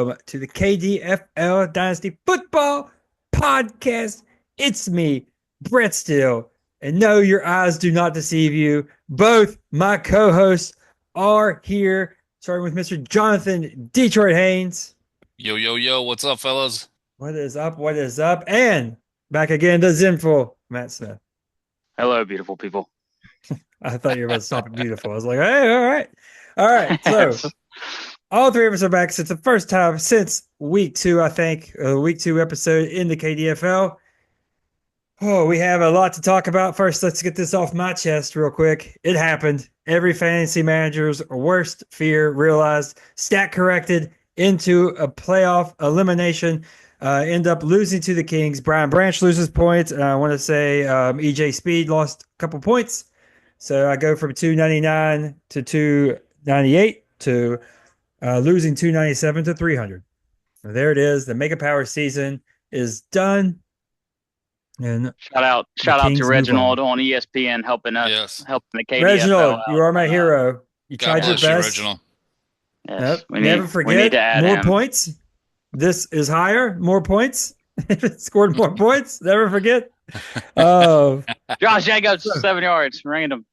welcome to the KDFL Dynasty Football Podcast. It's me, Brett Steele, and no, your eyes do not deceive you. Both my co-hosts are here, starting with Mr. Jonathan Detroit Haynes. Yo, yo, yo, what's up, fellas? What is up? What is up? And back again to Zenful Matt Smith. Hello, beautiful people. I thought you were about to stop at beautiful. I was like, hey, all right. All right. So all three of us are back. It's the first time since week 2, I think, week 2 episode in the KDFL. Oh, we have a lot to talk about. First, let's get this off my chest real quick. It happened. Every fantasy manager's worst fear realized, stat corrected into a playoff elimination. End up losing to the Kings. Brian Branch loses points. And I want to say EJ Speed lost a couple points. So I go from 299 to 298 to losing 297 to 300. So there it is. The Mega Power season is done. And shout out to Reginald on ESPN helping us, Yes. helping the KDFL Reginald, out. you are my hero. You God tried your bless you, best. Reginald. Yes, Yep. Never forget, more points. This is higher, more points. Scored more points. Never forget. Josh Jacobs, 7 yards, random.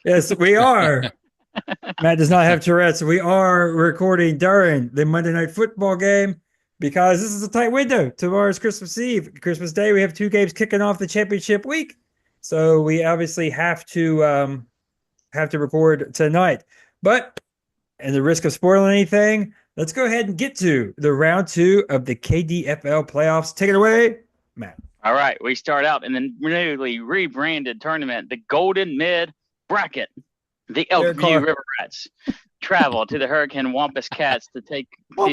Yes, we are. Matt does not have Tourette's. We are recording during the Monday Night Football game because this is a tight window. Tomorrow's Christmas Eve. Christmas Day, we have 2 games kicking off the championship week. So we obviously have to record tonight. But at the risk of spoiling anything, let's go ahead and get to the round 2 of the KDFL playoffs. Take it away, Matt. All right, we start out in the newly rebranded tournament, the Golden Mid Bracket. The Elkview River Rats travel to the Hurricane Wampus Cats to take much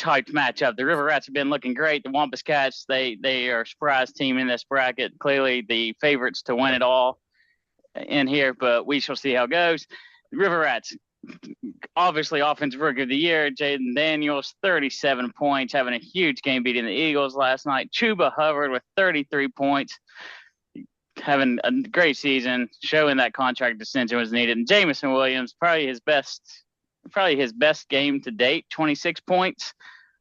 hyped matchup. The River Rats have been looking great. The Wampus Cats, they are a surprise team in this bracket. Clearly the favorites to win it all in here, but we shall see how it goes. The River Rats, obviously offensive rookie of the year, Jaden Daniels, 37 points, having a huge game beating the Eagles last night. Chuba Hubbard with 33 points. Having a great season, showing that contract extension was needed. And Jameson Williams, probably his best game to date, 26 points.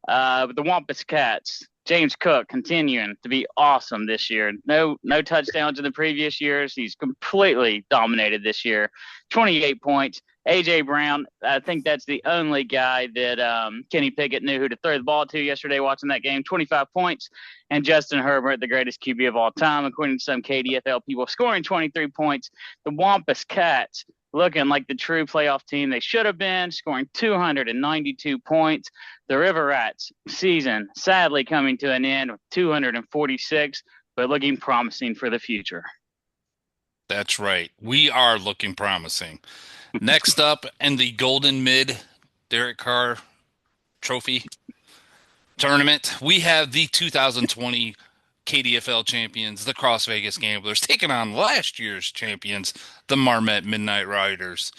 But the Wampus Cats, James Cook continuing to be awesome this year. No touchdowns in the previous years. He's completely dominated this year. 28 points. A.J. Brown, I think that's the only guy that Kenny Pickett knew who to throw the ball to yesterday watching that game. 25 points. And Justin Herbert, the greatest QB of all time, according to some KDFL people, scoring 23 points. The Wampus Cats looking like the true playoff team they should have been, scoring 292 points. The River Rats season sadly coming to an end with 246, but looking promising for the future. That's right. We are looking promising. Next up in the Golden Mid Derek Carr Trophy Tournament, we have the 2020 KDFL champions, the Cross Vegas Gamblers, taking on last year's champions, the Marmette Midnight Riders.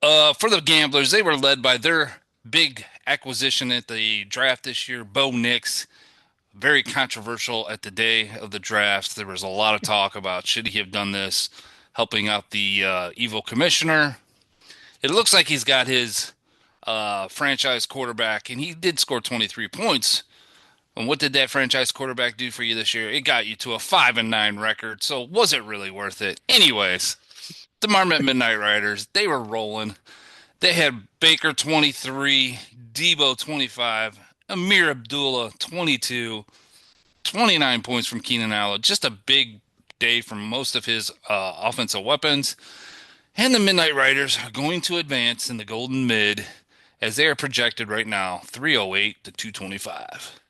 For the Gamblers, they were led by their big acquisition at the draft this year, Bo Nix. Very controversial at the day of the draft. There was a lot of talk about should he have done this, helping out the evil commissioner. It looks like he's got his franchise quarterback, and he did score 23 points. And what did that franchise quarterback do for you this year? It got you to a 5-9 record. So was it really worth it? Anyways, the Marmette Midnight Riders, they were rolling. They had Baker 23, Debo 25, Amir Abdullah 22, 29 points from Keenan Allen. Just a big day from most of his offensive weapons. And the Midnight Riders are going to advance in the Golden Mid as they are projected right now 308 to 225.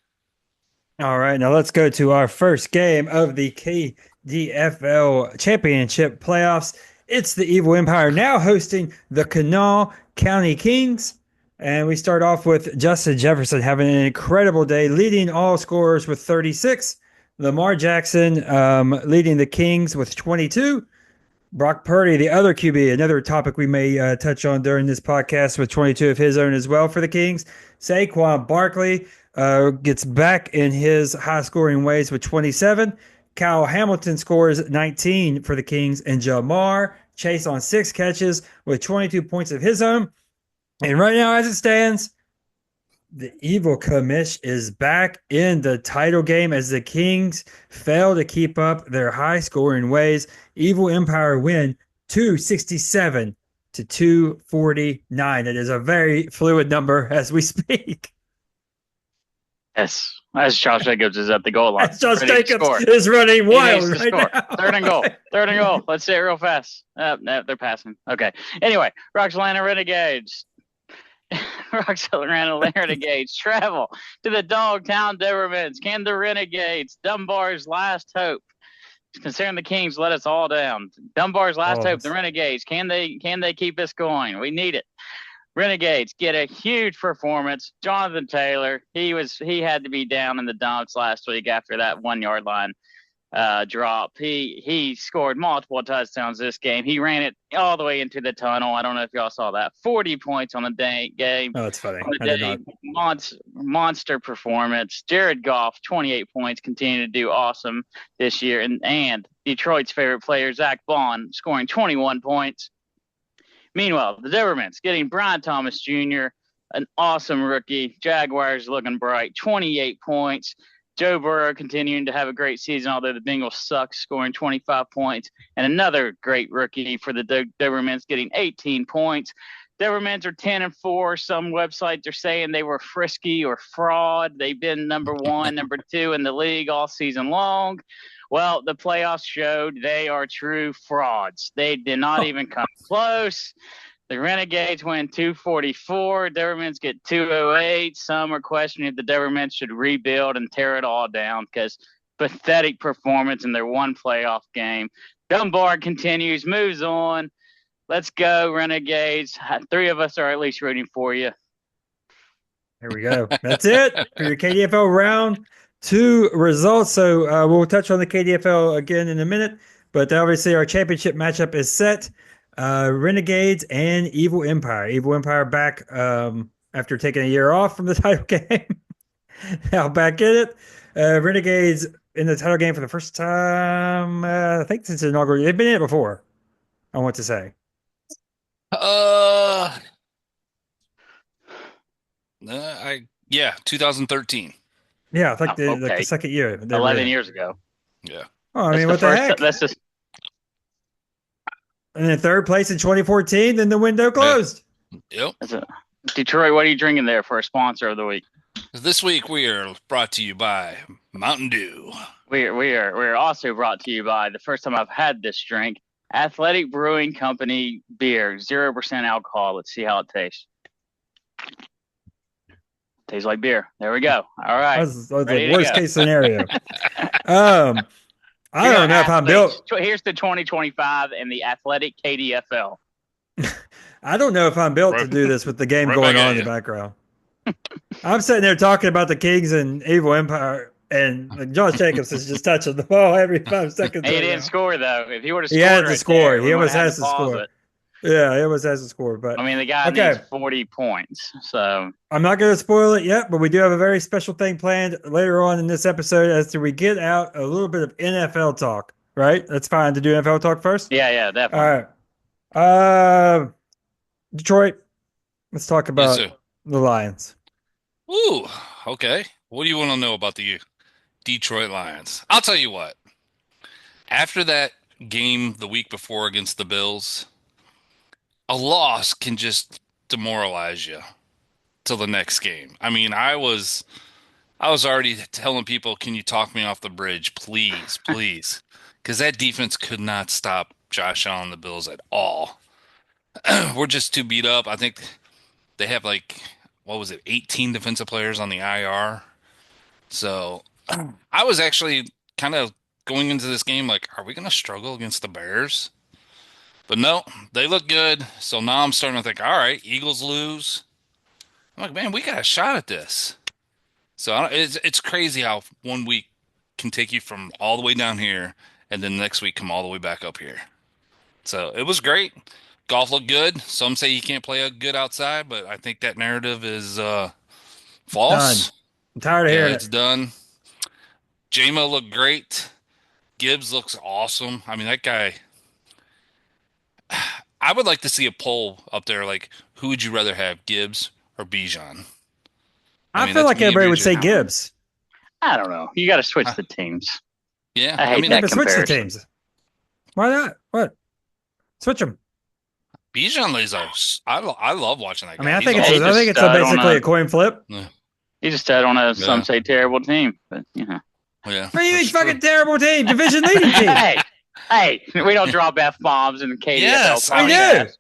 All right, now let's go to our first game of the KDFL Championship playoffs. It's the Evil Empire now hosting the Kanawha County Kings. And we start off with Justin Jefferson having an incredible day, leading all scorers with 36. Lamar Jackson leading the Kings with 22. Brock Purdy, the other QB, another topic we may touch on during this podcast, with 22 of his own as well for the Kings. Saquon Barkley gets back in his high-scoring ways with 27. Kyle Hamilton scores 19 for the Kings, and Jamar Chase on 6 catches with 22 points of his own. And right now, as it stands, the Evil Commish is back in the title game as the Kings fail to keep up their high scoring ways. Evil Empire win 267 to 249. It is a very fluid number as we speak. Yes, as Josh Jacobs is at the goal line, As Josh ready to Jacobs score. is running He needs wild to right score. now. Third and goal. Third and goal. Let's say it real fast. No, they're passing. Okay. Anyway, Roxana Renegades. Roxana Renegades travel to the Dogtown Dobermans. Can the Renegades, Dunbar's last hope, considering the Kings let us all down? Dunbar's last hope, the Renegades. Can they keep us going? We need it. Renegades get a huge performance. Jonathan Taylor, he had to be down in the dumps last week after that 1 yard line drop. He scored multiple touchdowns this game. He ran it all the way into the tunnel. I don't know if y'all saw that. 40 points on the game. Oh, that's funny. On the day, monster performance. Jared Goff, 28 points, continue to do awesome this year. And Detroit's favorite player, Zach Bond, scoring 21 points. Meanwhile, the Dobermans getting Brian Thomas Jr., an awesome rookie. Jaguars looking bright, 28 points. Joe Burrow continuing to have a great season, although the Bengals suck, scoring 25 points. And another great rookie for the Dobermans getting 18 points. Dobermans are 10-4. Some websites are saying they were frisky or fraud. They've been number 1, number 2 in the league all season long. Well, the playoffs showed they are true frauds. They did not even come close. The Renegades win 244. Dobermans get 208. Some are questioning if the Dobermans should rebuild and tear it all down because pathetic performance in their one playoff game. Dunbar continues, moves on. Let's go, Renegades. 3 of us are at least rooting for you. There we go. That's it for your KDFL round 2 results. So we'll touch on the KDFL again in a minute, but obviously our championship matchup is set. Renegades and Evil Empire. Evil Empire back after taking a year off from the title game. Now back in it. Renegades in the title game for the first time, I think since the inaugural. They've been in it before, I want to say. Yeah, 2013. Yeah, I think like the second year. 11 years ago. Yeah. Oh, I mean, what the heck? That's just. And then third place in 2014, then the window closed. Yep. Detroit, what are you drinking there for a sponsor of the week? This week we are brought to you by Mountain Dew. We are also brought to you by, the first time I've had this drink, Athletic Brewing Company beer, 0% alcohol. Let's see how it tastes. Tastes like beer. There we go. All right. That's the worst case scenario. I don't know if I'm built. Here's the 2025 and the Athletic KDFL. I don't know if I'm built to do this with the game going on in the background. I'm sitting there talking about the Kings and Evil Empire, and Josh Jacobs is just touching the ball every 5 seconds. He didn't score, though. If he would have scored, he had to score. He almost has to score. Yeah, he almost has to score. But I mean, the guy needs 40 points. So I'm not going to spoil it yet, but we do have a very special thing planned later on in this episode as to we get out a little bit of NFL talk. Right? That's fine to do NFL talk first. Yeah, definitely. All right. Detroit. Let's talk about the Lions. Ooh, okay. What do you want to know about the Detroit Lions? I'll tell you what. After that game the week before against the Bills, a loss can just demoralize you till the next game. I mean, I was already telling people, can you talk me off the bridge, please, please? Because that defense could not stop Josh Allen and the Bills at all. We're just too beat up. I think they have 18 defensive players on the IR. So I was actually kind of going into this game like, are we going to struggle against the Bears? But no, they look good. So now I'm starting to think, all right, Eagles lose. I'm like, man, we got a shot at this. So it's crazy how 1 week can take you from all the way down here and then next week come all the way back up here. So it was great. Golf looked good. Some say he can't play good outside, but I think that narrative is false. Done. I'm tired of hearing it's done. J-Mo looked great. Gibbs looks awesome. I mean, that guy... I would like to see a poll up there, like, who would you rather have, Gibbs or Bijan? I mean, feel that's like me and everybody would say BJ. Gibbs. I don't know. You got to switch the teams. Yeah, I hate mean, that but switch the comparison. teams. Why not? What? Switch them. Bijan Lazo, I love watching that guy. I mean, I He's think Yeah, it's basically a coin flip. He just stud on some Yeah. say terrible team, but Yeah, What do you mean, that's fucking true. terrible team, division leading team? hey, we don't drop F bombs in the KDFL Yes, I We podcast. do.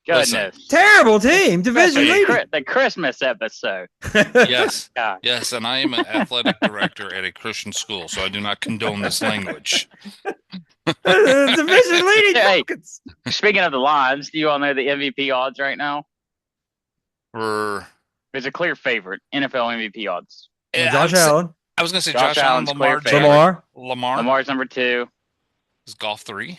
Goodness, Terrible team, division especially leading. the Christmas episode. Yes, God. yes, and I am an athletic director at a Christian school, so I do not condone this language. Division leading Hey. Falcons. Speaking of the Lions, do you all know the MVP odds right now? For There's a clear favorite, NFL MVP odds. Josh Allen. I was going to say Josh Josh Allen, Allen's Lamar clear favorite. Jackson. Lamar. Lamar's number 2. Is golf 3?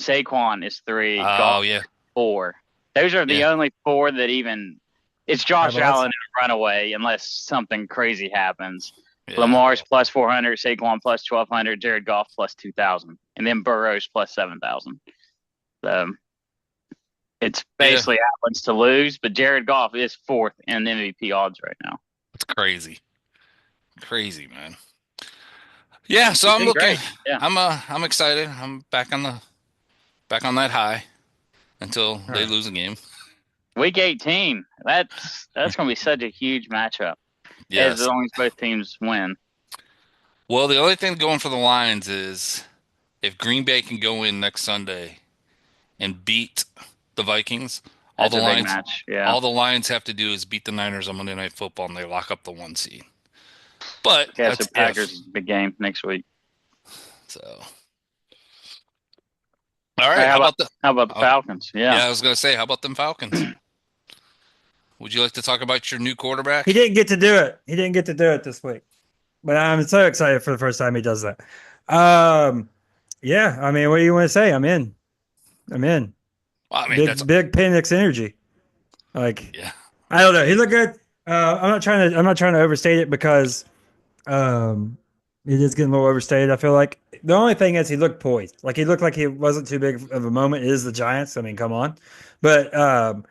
Saquon is 3. Oh, Goff yeah. 4. Those are the only 4 that even. It's Josh Allen in a runaway unless something crazy happens. Yeah. Lamar's plus 400, Saquon plus 1,200, Jared Goff plus 2,000, and then Burrow's plus 7,000. So it's basically Allen's to lose, but Jared Goff is 4th in MVP odds right now. That's crazy. Crazy, man. Yeah, so I'm looking. Yeah. I'm excited. I'm back on that high until they lose a game. Week 18. That's going to be such a huge matchup. Yes. As long as both teams win. Well, the only thing going for the Lions is if Green Bay can go in next Sunday and beat the Vikings, all the Lions have to do is beat the Niners on Monday Night Football, and they lock up the 1 seed. But that's the Packers' big game next week. So, all right. How about the Falcons? Yeah, I was going to say, how about them Falcons? Would you like to talk about your new quarterback? He didn't get to do it. He didn't get to do it this week. But I'm so excited for the first time he does that. Yeah, I mean, what do you want to say? I'm in. Well, I mean, big Penix energy. Like, yeah. I don't know. He looked good. I'm not trying to overstate it because it is getting a little overstated. I feel like the only thing is he looked poised. Like he looked like he wasn't too big of a moment. It is the Giants. I mean, come on. But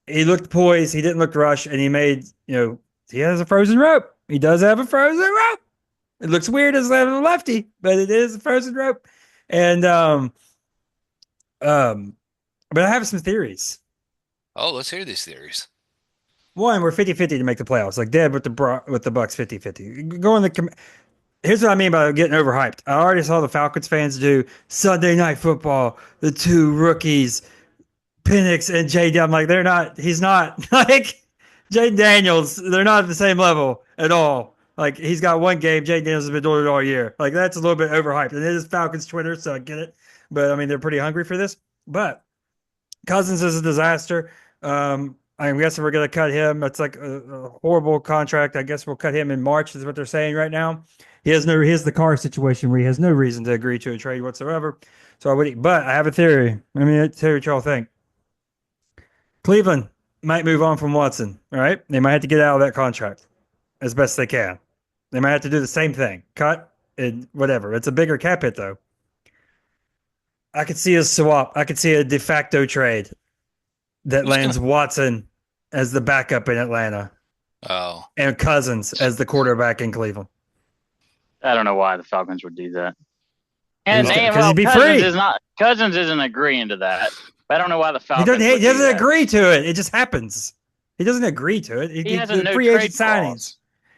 he looked poised. He didn't look rushed, and he made, he has a frozen rope. He does have a frozen rope. It looks weird as a lefty, but it is a frozen rope. And but I have some theories. Oh, let's hear these theories. One, we're 50-50 to make the playoffs. Like dead with the Bucs 50-50. Here's what I mean by getting overhyped. I already saw the Falcons fans do Sunday Night Football. The 2 rookies, Penix and J.D. I'm like, he's not like Jaden Daniels. They're not at the same level at all. Like he's got 1 game. Jaden Daniels has been doing it all year. Like that's a little bit overhyped. And it is Falcons Twitter, so I get it. But I mean, they're pretty hungry for this. But Cousins is a disaster. I'm guessing we're going to cut him. That's like a horrible contract. I guess we'll cut him in March is what they're saying right now. He has the Carr situation where he has no reason to agree to a trade whatsoever. So but I have a theory. I mean, tell you what y'all think. Cleveland might move on from Watson. All right. They might have to get out of that contract as best they can. They might have to do the same thing. Cut and whatever. It's a bigger cap hit though. I could see a swap. I could see a de facto trade that lands Watson as the backup in Atlanta. Oh. And Cousins as the quarterback in Cleveland. I don't know why the Falcons would do that. And he'd be free. Cousins isn't agreeing to that. But I don't know why the Falcons He doesn't agree to it. It just happens. He doesn't agree to it. He has a no free agent signings. Clause.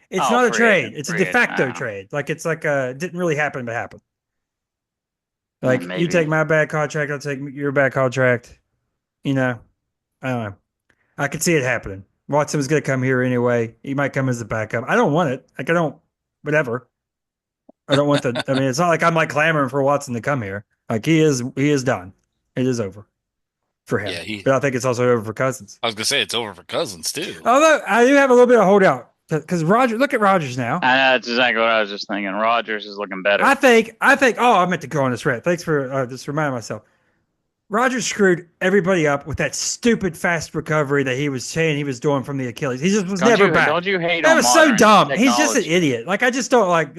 It's not a trade. It's a de facto trade. Like it's like it didn't really happen, but happened. Like you take my bad contract, I'll take your bad contract. I don't know. I could see it happening. Watson was going to come here anyway. He might come as a backup. I don't want it. Like I don't. Whatever. I don't want the. I mean, it's not like I'm like clamoring for Watson to come here. Like he is done. It is over for him. Yeah, but I think it's also over for Cousins. I was gonna say it's over for Cousins too. Although I do have a little bit of holdout because Look at Rodgers now. I know that's exactly what I was just thinking. Rodgers is looking better. I think. Oh, I meant to go on this rant. Thanks for just reminding myself. Rodgers screwed everybody up with that stupid fast recovery that he was saying he was doing from the Achilles. He just was never back. Don't you hate that on was so dumb. Technology. He's just an idiot. Like I don't like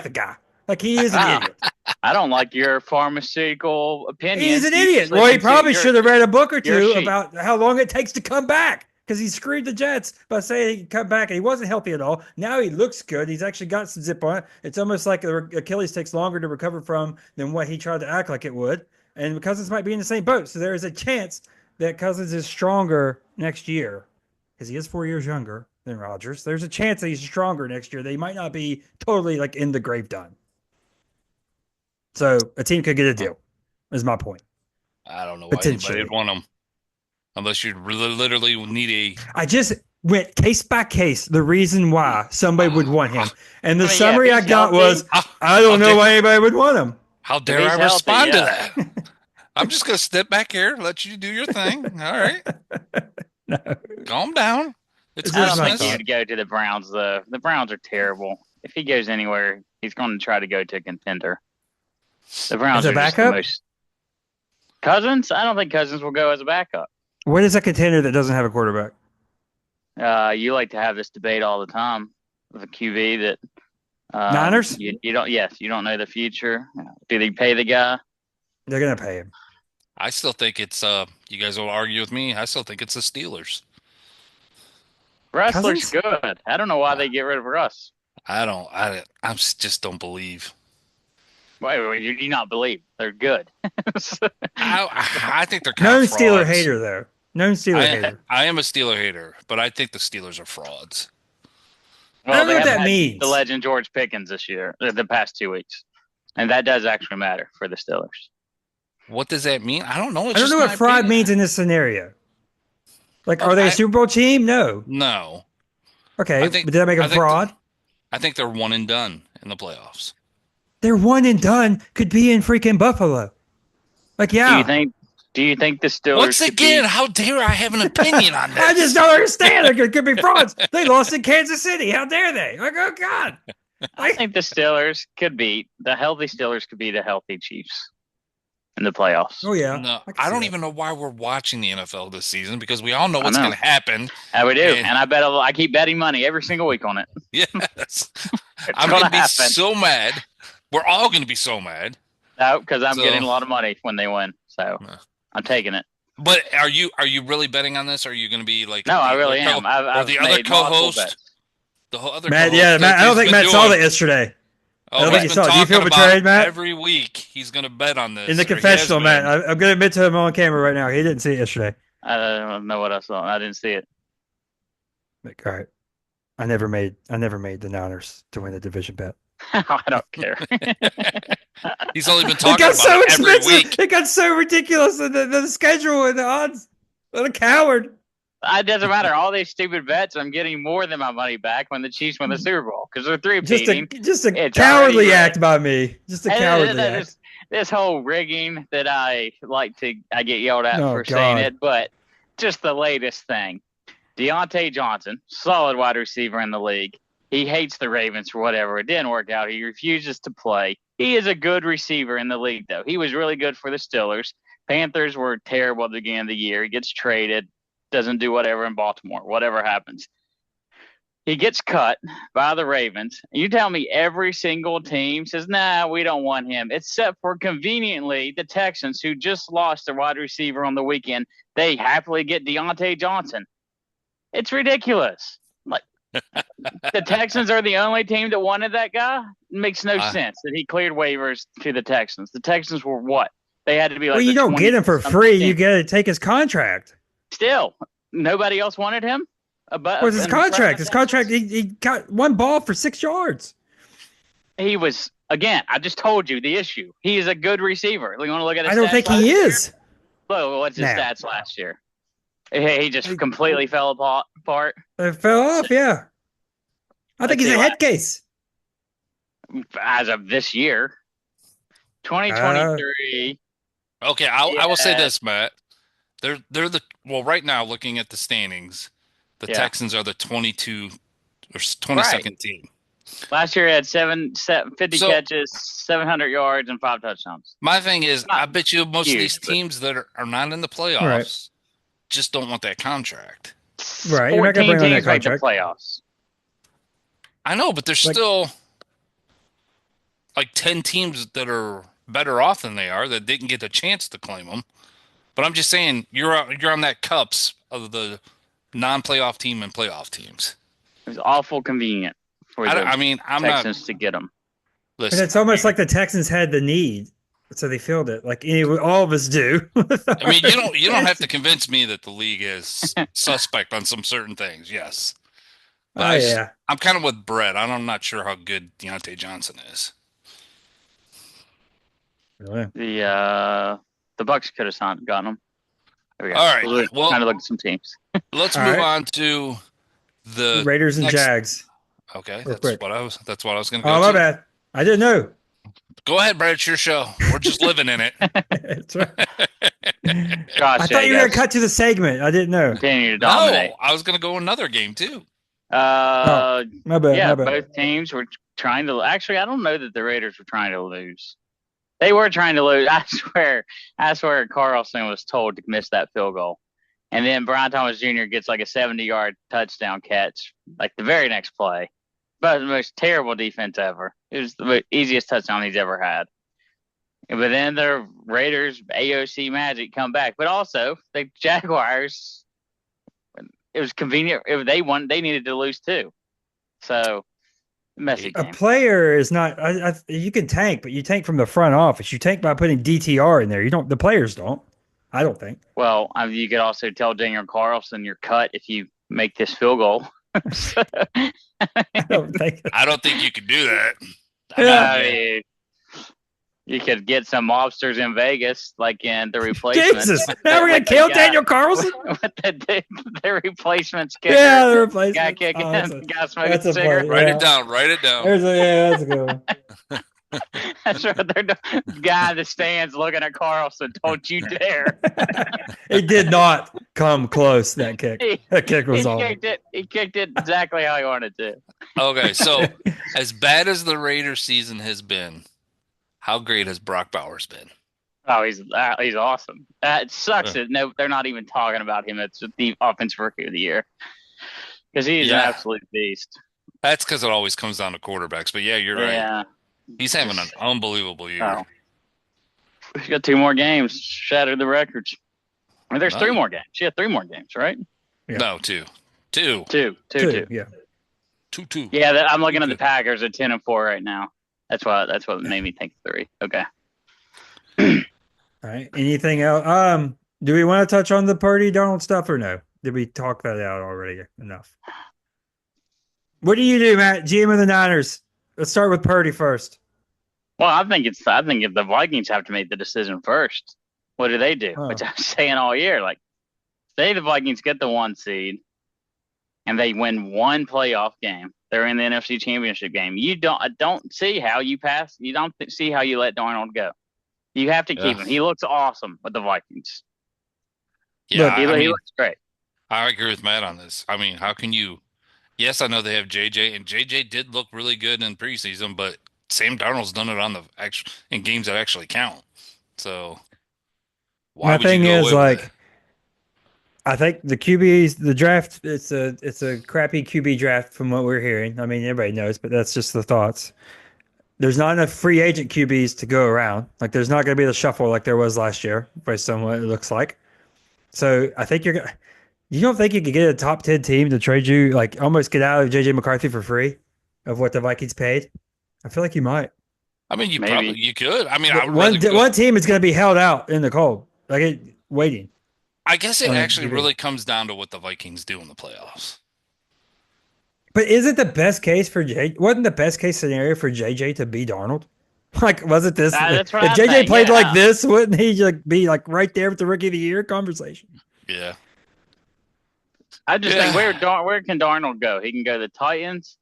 the guy. Like he is an idiot. I don't like your pharmaceutical opinion. He's an idiot. Well, he probably should have read a book or two about how long it takes to come back, because he screwed the Jets by saying he can come back, and he wasn't healthy at all. Now he looks good. He's actually got some zip on it. It's almost like Achilles takes longer to recover from than what he tried to act like it would. And Cousins might be in the same boat. So there is a chance that Cousins is stronger next year, because he is 4 years younger than Rodgers. There's a chance that he's stronger next year. They might not be totally like in the grave done. So a team could get a deal, is my point. I don't know why anybody would want him. Unless you literally need I just went case by case the reason why somebody would want him. And the summary I got was, I don't know why anybody would want him. How dare I respond to that? I'm just going to step back here, let you do your thing. All right. No. Calm down. It's I don't think he would go to the Browns, though. The Browns are terrible. If he goes anywhere, he's going to try to go to a contender. The Browns are just the most... Cousins? I don't think Cousins will go as a backup. What is a contender that doesn't have a quarterback? You like to have this debate all the time with a QB that Niners? You don't know the future. Do they pay the guy? They're gonna pay him. I still think it's you guys will argue with me. I still think it's the Steelers. Russ looks good. I don't know why they get rid of Russ. I just don't believe. Wait, you do not believe they're good? I think they're kind known of frauds. Steeler hater though. Known Steeler hater. I am a Steeler hater, but I think the Steelers are frauds. Well, I don't know what that means. The legend George Pickens this year, the past 2 weeks, and that does actually matter for the Steelers. What does that mean? I don't know. I don't know what fraud means in this scenario. Like, are they a Super Bowl team? No. No. Okay, but did that make them fraud? I think they're one and done in the playoffs. They're one and done. Could be in freaking Buffalo. Like, yeah. Do you think the Steelers? Once again, how dare I have an opinion on this? I just don't understand. It could be frauds. They lost in Kansas City. How dare they? Like, oh God. I think the Steelers could beat the healthy healthy Chiefs in the playoffs. Oh yeah. No, I don't even know why we're watching the NFL this season, because we all know what's going to happen. We do, and I keep betting money every single week on it. Yes, I'm going to be so mad. We're all going to be so mad. No, because I'm getting a lot of money when they win, so I'm taking it. But are you really betting on this? Or are you going to be like? No, I really am. I've the other co-host. The whole other Matt, Matt. I don't think Matt saw that yesterday. I don't think you saw it. Do you feel betrayed, Matt? Every week he's going to bet on this. In the confessional, Matt. I'm going to admit to him on camera right now. He didn't see it yesterday. I don't know what I saw. I didn't see it. All right. I never made the Niners to win the division bet. I don't care. He's only been talking about it every week. It got so ridiculous. The schedule and the odds. What a coward. It doesn't matter. All these stupid bets, I'm getting more than my money back when the Chiefs win the Super Bowl, because they're three-peating. Just a cowardly act by me. Just a cowardly act. This whole rigging that I get yelled at for saying it, but just the latest thing. Deontay Johnson, solid wide receiver in the league. He hates the Ravens for whatever. It didn't work out. He refuses to play. He is a good receiver in the league, though. He was really good for the Steelers. Panthers were terrible at the beginning of the year. He gets traded, doesn't do whatever in Baltimore, whatever happens. He gets cut by the Ravens. You tell me every single team says, nah, we don't want him, except for conveniently the Texans, who just lost their wide receiver on the weekend. They happily get Deontay Johnson. It's ridiculous. Like, the Texans are the only team that wanted that guy. It makes no sense that he cleared waivers to the Texans. The Texans were what? They had to be like. Well, you don't get him for free. You got to take his contract. Still, nobody else wanted him. What's his contract? His contract. He got one ball for 6 yards. He was, again, I just told you the issue. He is a good receiver. You want to look at his I don't think he is. Look, what's his stats last year? He just completely fell apart. It fell off, yeah. I think he's a head case. As of this year. 2023. Okay, I will say this, Matt. They're right now, looking at the standings, the Texans are the 22 or 22nd team. Last year he had 50 catches, 700 yards, and 5 touchdowns. My thing is, I bet you most of these teams that are not in the playoffs just don't want that contract. Right, you're not going to bring on that contract. The playoffs. I know, but there's still like 10 teams that are better off than they are that didn't get a chance to claim them. But I'm just saying you're on that cups of the non-playoff team and playoff teams. It was awful convenient for the I'm Texans not. to get them. And Listen, it's almost like the Texans had the need, so they filled it. Like all of us do. I mean, you don't have to convince me that the league is suspect on some certain things. Yes, but yeah. I'm kind of with Brett. I'm not sure how good Deontay Johnson is. Really? The Bucks could have gotten them. There we go. All right. Well, trying to look at some teams. Let's move on to the Raiders and Jags. Okay, Real quick. That's what I was going to go to. Oh, my bad. I didn't know. Go ahead, Brett. It's your show. We're just living in it. That's right. Gosh, I thought you were going to cut to the segment. I didn't know. Continue to dominate. No, I was going to go another game too. My bad. Yeah, my bad. Both teams were trying to. Actually, I don't know that the Raiders were trying to lose. They were trying to lose. I swear Carlson was told to miss that field goal. And then Brian Thomas Jr. gets like a 70-yard touchdown catch, like the very next play. But the most terrible defense ever. It was the easiest touchdown he's ever had. But then the Raiders, AOC Magic, come back. But also, the Jaguars, it was convenient. If they won, they needed to lose too. So, messy game. A player is not. You can tank, but you tank from the front office. You tank by putting DTR in there. You don't. The players don't. I don't think. Well, you could also tell Daniel Carlson you're cut if you make this field goal. I don't think you could do that. You could get some mobsters in Vegas, like in the replacement. Jesus, now we're gonna kill Daniel Carlson. With the replacements kicker. Yeah, the replacement guy kicking, guy smoking cigarette. Write it down. Write it down. That's a good one. That's what they're doing. Guy in the stands looking at Carlson. Don't you dare! He did not come close. That kick. That kick was on. He kicked it exactly how he wanted to. Okay, so as bad as the Raiders season has been, how great has Brock Bowers been? Oh, he's awesome. It sucks that they're not even talking about him. It's the offensive rookie of the year because he's an absolute beast. That's because it always comes down to quarterbacks. But yeah, you're right. Yeah. He's having an unbelievable year. Oh. He's got 2 more games, shattered the records. Or there's 3 more games. She had 3 more games, right? Yeah. No, 2. 2. 2. Yeah. 2. Yeah, I'm looking at the Packers at 10-4 right now. That's what made me think 3. Okay. All right. Anything else? Do we want to touch on the Purdy Donald stuff or no? Did we talk that out already enough? What do you do, Matt? GM of the Niners. Let's start with Purdy first. Well, I think if the Vikings have to make the decision first, what do they do? Which I'm saying all year, like, say the Vikings get the 1 seed and they win 1 playoff game, they're in the NFC Championship game. I don't see how you pass. You don't see how you let Darnold go. You have to keep him. He looks awesome with the Vikings. Yeah, he looks great. I agree with Matt on this. I mean, how can you? Yes, I know they have JJ, and JJ did look really good in preseason, but Sam Darnold's done it in games that actually count. So my thing is, like, I think the QBs, the draft, it's a crappy QB draft from what we're hearing. I mean, everybody knows, but that's just the thoughts. There's not enough free agent QBs to go around. Like, there's not going to be the shuffle like there was last year, based on what it looks like. So I think you don't think you could get a top 10 team to trade you, like, almost get out of JJ McCarthy for free of what the Vikings paid? I feel like you might. I mean, you could. I mean, one team is going to be held out in the cold, like waiting. I guess it actually really comes down to what the Vikings do in the playoffs. But isn't the best case for wasn't the best case scenario for JJ to be Darnold? Like, was it this? That's if JJ played like this, wouldn't he be right there with the Rookie of the Year conversation? Yeah. I just think where can Darnold go? He can go to the Titans,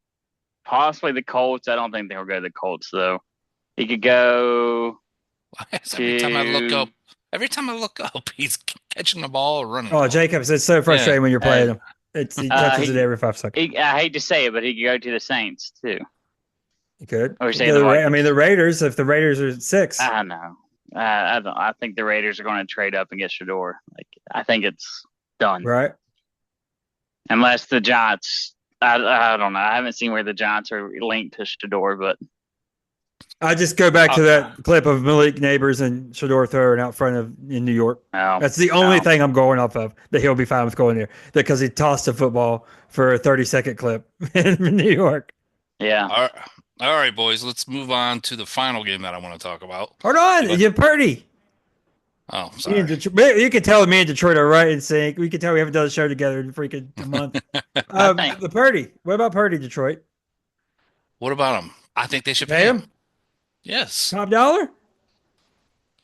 possibly the Colts. I don't think they'll go to the Colts though. He could go. Every time I look up, he's catching the ball or running. Oh, Jacobs! It's so frustrating when you're playing him. He touches it every 5 seconds. I hate to say it, but he could go to the Saints too. He could. Or the Raiders. If the Raiders are 6, I know. I think the Raiders are going to trade up and get Shador. Like, I think it's done. Right. Unless the Giants. I don't know. I haven't seen where the Giants are linked to Shador, but I just go back to that clip of Malik Neighbors and Shador throwing out front of in New York. No, That's the only thing I'm going off of that he'll be fine with going there because he tossed a football for a 30-second clip in New York. Yeah. All right, boys. Let's move on to the final game that I want to talk about. Hold on, you're Purdy. Oh, sorry. You can tell me and Detroit are right in sync. We can tell we haven't done a show together in freaking a month. The Purdy. What about Purdy, Detroit? What about him? I think they should pay him. Yes. Top dollar?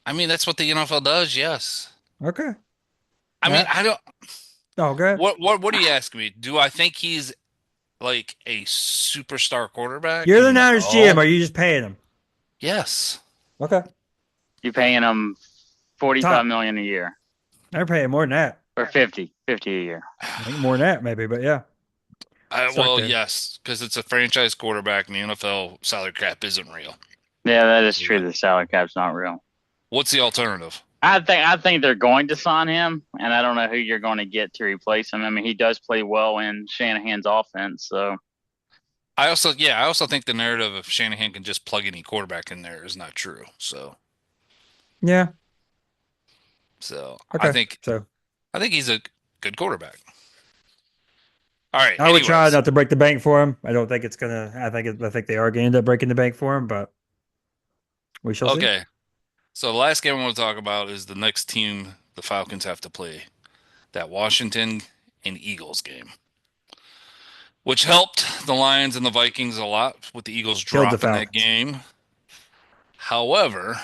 I mean, that's what the NFL does. Yes. Okay. I mean, I don't. Oh, good. What do you ask me? Do I think he's like a superstar quarterback? You're the Niners GM. Are you just paying him? Yes. Okay. You're paying him $45 million a year. They're paying more than that. Or 50 a year. I think more than that, maybe, but yeah. Well, yes, because it's a franchise quarterback, and the NFL salary cap isn't real. Yeah, that is true. The salary cap's not real. What's the alternative? I think they're going to sign him, and I don't know who you're going to get to replace him. I mean, he does play well in Shanahan's offense, so. I also think the narrative of Shanahan can just plug any quarterback in there is not true. So. Yeah. So okay. I think he's a good quarterback. All right. I would try not to break the bank for him. I don't think it's gonna. I think they are going to end up breaking the bank for him, but we shall see. Okay. So the last game I want to talk about is the next team the Falcons have to play, that Washington and Eagles game, which helped the Lions and the Vikings a lot with the Eagles dropping that game. However,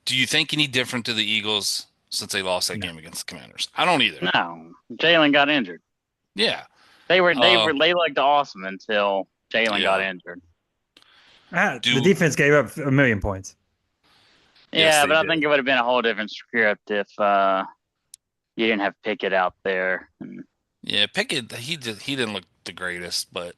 do you think any different to the Eagles since they lost that game against the Commanders? I don't either. No, Jalen got injured. Yeah, they looked awesome until Jalen got injured. The defense gave up 1 million points. Yeah, yes, but I think it would have been a whole different script if you didn't have Pickett out there. Yeah, Pickett he didn't look the greatest, but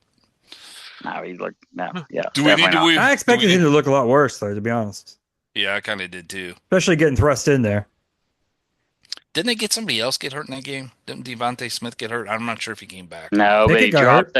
no, he looked yeah. I expected him to look a lot worse, though. To be honest. Yeah, I kind of did too. Especially getting thrust in there. Didn't they get somebody else get hurt in that game? Didn't Devontae Smith get hurt? I'm not sure if he came back. No, but he dropped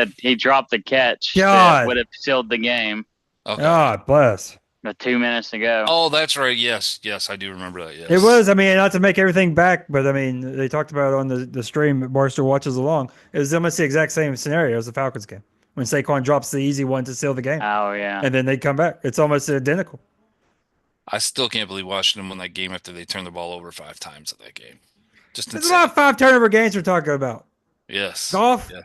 the catch that would have sealed the game. Okay. God bless. 2 minutes ago. Oh, that's right. Yes, I do remember that. Yes. It was. I mean, not to make everything back, but I mean, they talked about it on the stream. Barstool watches along. It was almost the exact same scenario as the Falcons game when Saquon drops the easy one to seal the game. Oh yeah. And then they come back. It's almost identical. I still can't believe Washington won that game after they turned the ball over 5 times in that game. There's about 5 turnover games we're talking about. Yes. Golf. Yeah.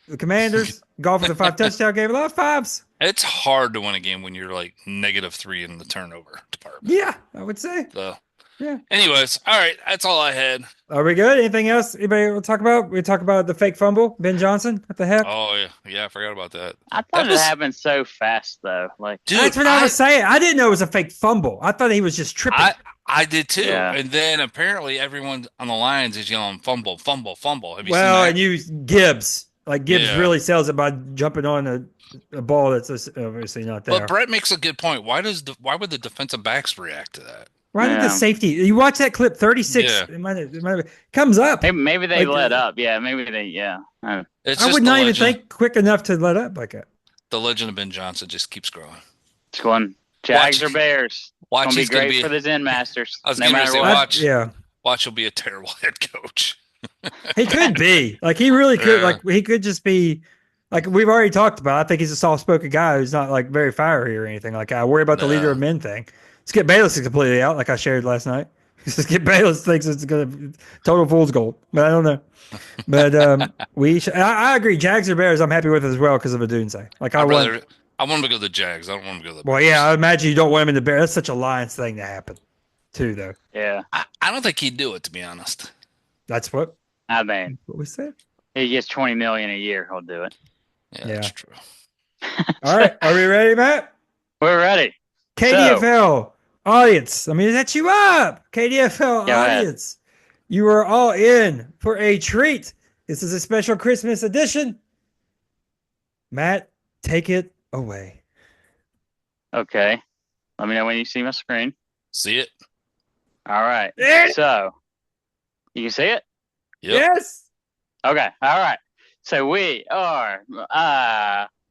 The Commanders. Golf with a 5 touchdown game. A lot of 5s. It's hard to win a game when you're like -3 in the turnover department. Yeah, I would say. So, yeah. Anyways, all right. That's all I had. Are we good? Anything else? Anybody will talk about? We talk about the fake fumble, Ben Johnson. What the heck? Oh yeah, I forgot about that. I thought it happened so fast though. Like, dude, that's what I was saying. I didn't know it was a fake fumble. I thought he was just tripping. I did too. Yeah. And then apparently everyone on the Lions is yelling fumble, fumble, fumble. Have you seen that? And you Gibbs. Like Gibbs really sells it by jumping on a ball that's obviously not there. But Brett makes a good point. Why would the defensive backs react to that? Why did the safety? You watch that clip, 36. Yeah. It might comes up. Maybe they let up. Yeah, maybe they. Yeah. I would not even think quick enough to let up like that. The legend of Ben Johnson just keeps growing. It's going. Jags or Bears. Watch, it's gonna be great for the Zen Masters. I was going to say, watch. He'll be a terrible head coach. He could be. Like he really could. Yeah. Like he could just be. Like we've already talked about. I think he's a soft-spoken guy who's not like very fiery or anything. Like I worry about the leader of men thing. Skip Bayless is completely out, like I shared last night. Skip Bayless thinks it's gonna total fool's gold, but I don't know. But I agree. Jags or Bears, I'm happy with as well because of Odunze. Like I want him to go to the Jags. I don't want him to go to the Bears. Well, yeah, I imagine you don't want him in the Bears. That's such a Lions thing to happen, too, though. Yeah, I don't think he'd do it, to be honest. That's what I mean. What we said. He gets $20 million a year. He'll do it. Yeah, that's true. All right, are we ready, Matt? We're ready. KDFL audience. I mean, that's you up. KDFL audience. You are all in for a treat. This is a special Christmas edition. Matt, take it away. Okay. Let me know when you see my screen. See it. All right. So, you can see it? Yep. Yes. Okay. All right. So we are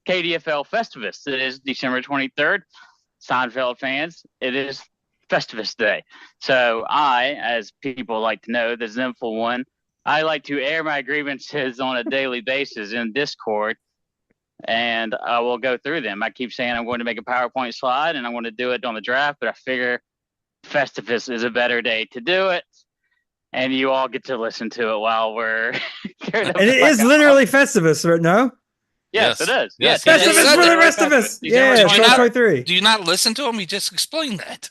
KDFL Festivus. It is December 23rd. Seinfeld fans, it is Festivus Day. So I, as people like to know, the Zenful one, I like to air my grievances on a daily basis in Discord, and I will go through them. I keep saying I'm going to make a PowerPoint slide, and I'm going to do it on the draft, but I figure Festivus is a better day to do it, and you all get to listen to it while we're and it is literally Festivus, right? No? Yes, it is. Yes, Festivus for the rest of us. Yeah, 2023. Do you not listen to him? He just explained that.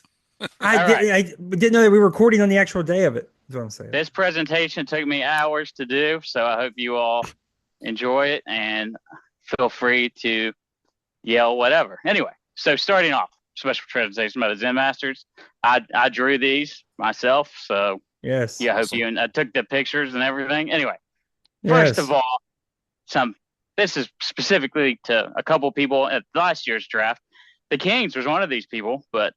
I didn't know that we were recording on the actual day of it. That's what I'm saying. This presentation took me hours to do, so I hope you all enjoy it and feel free to yell whatever. Anyway, so starting off, special presentation by the Zen Masters. I drew these myself, so yes. Yeah, I hope you and I took the pictures and everything. Anyway, first of all, this is specifically to a couple people at last year's draft. The Kings was one of these people, but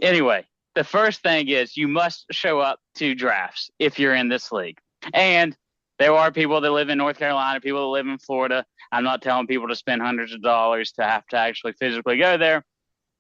anyway, the first thing is you must show up to drafts if you're in this league. And there are people that live in North Carolina, people that live in Florida. I'm not telling people to spend hundreds of dollars to have to actually physically go there.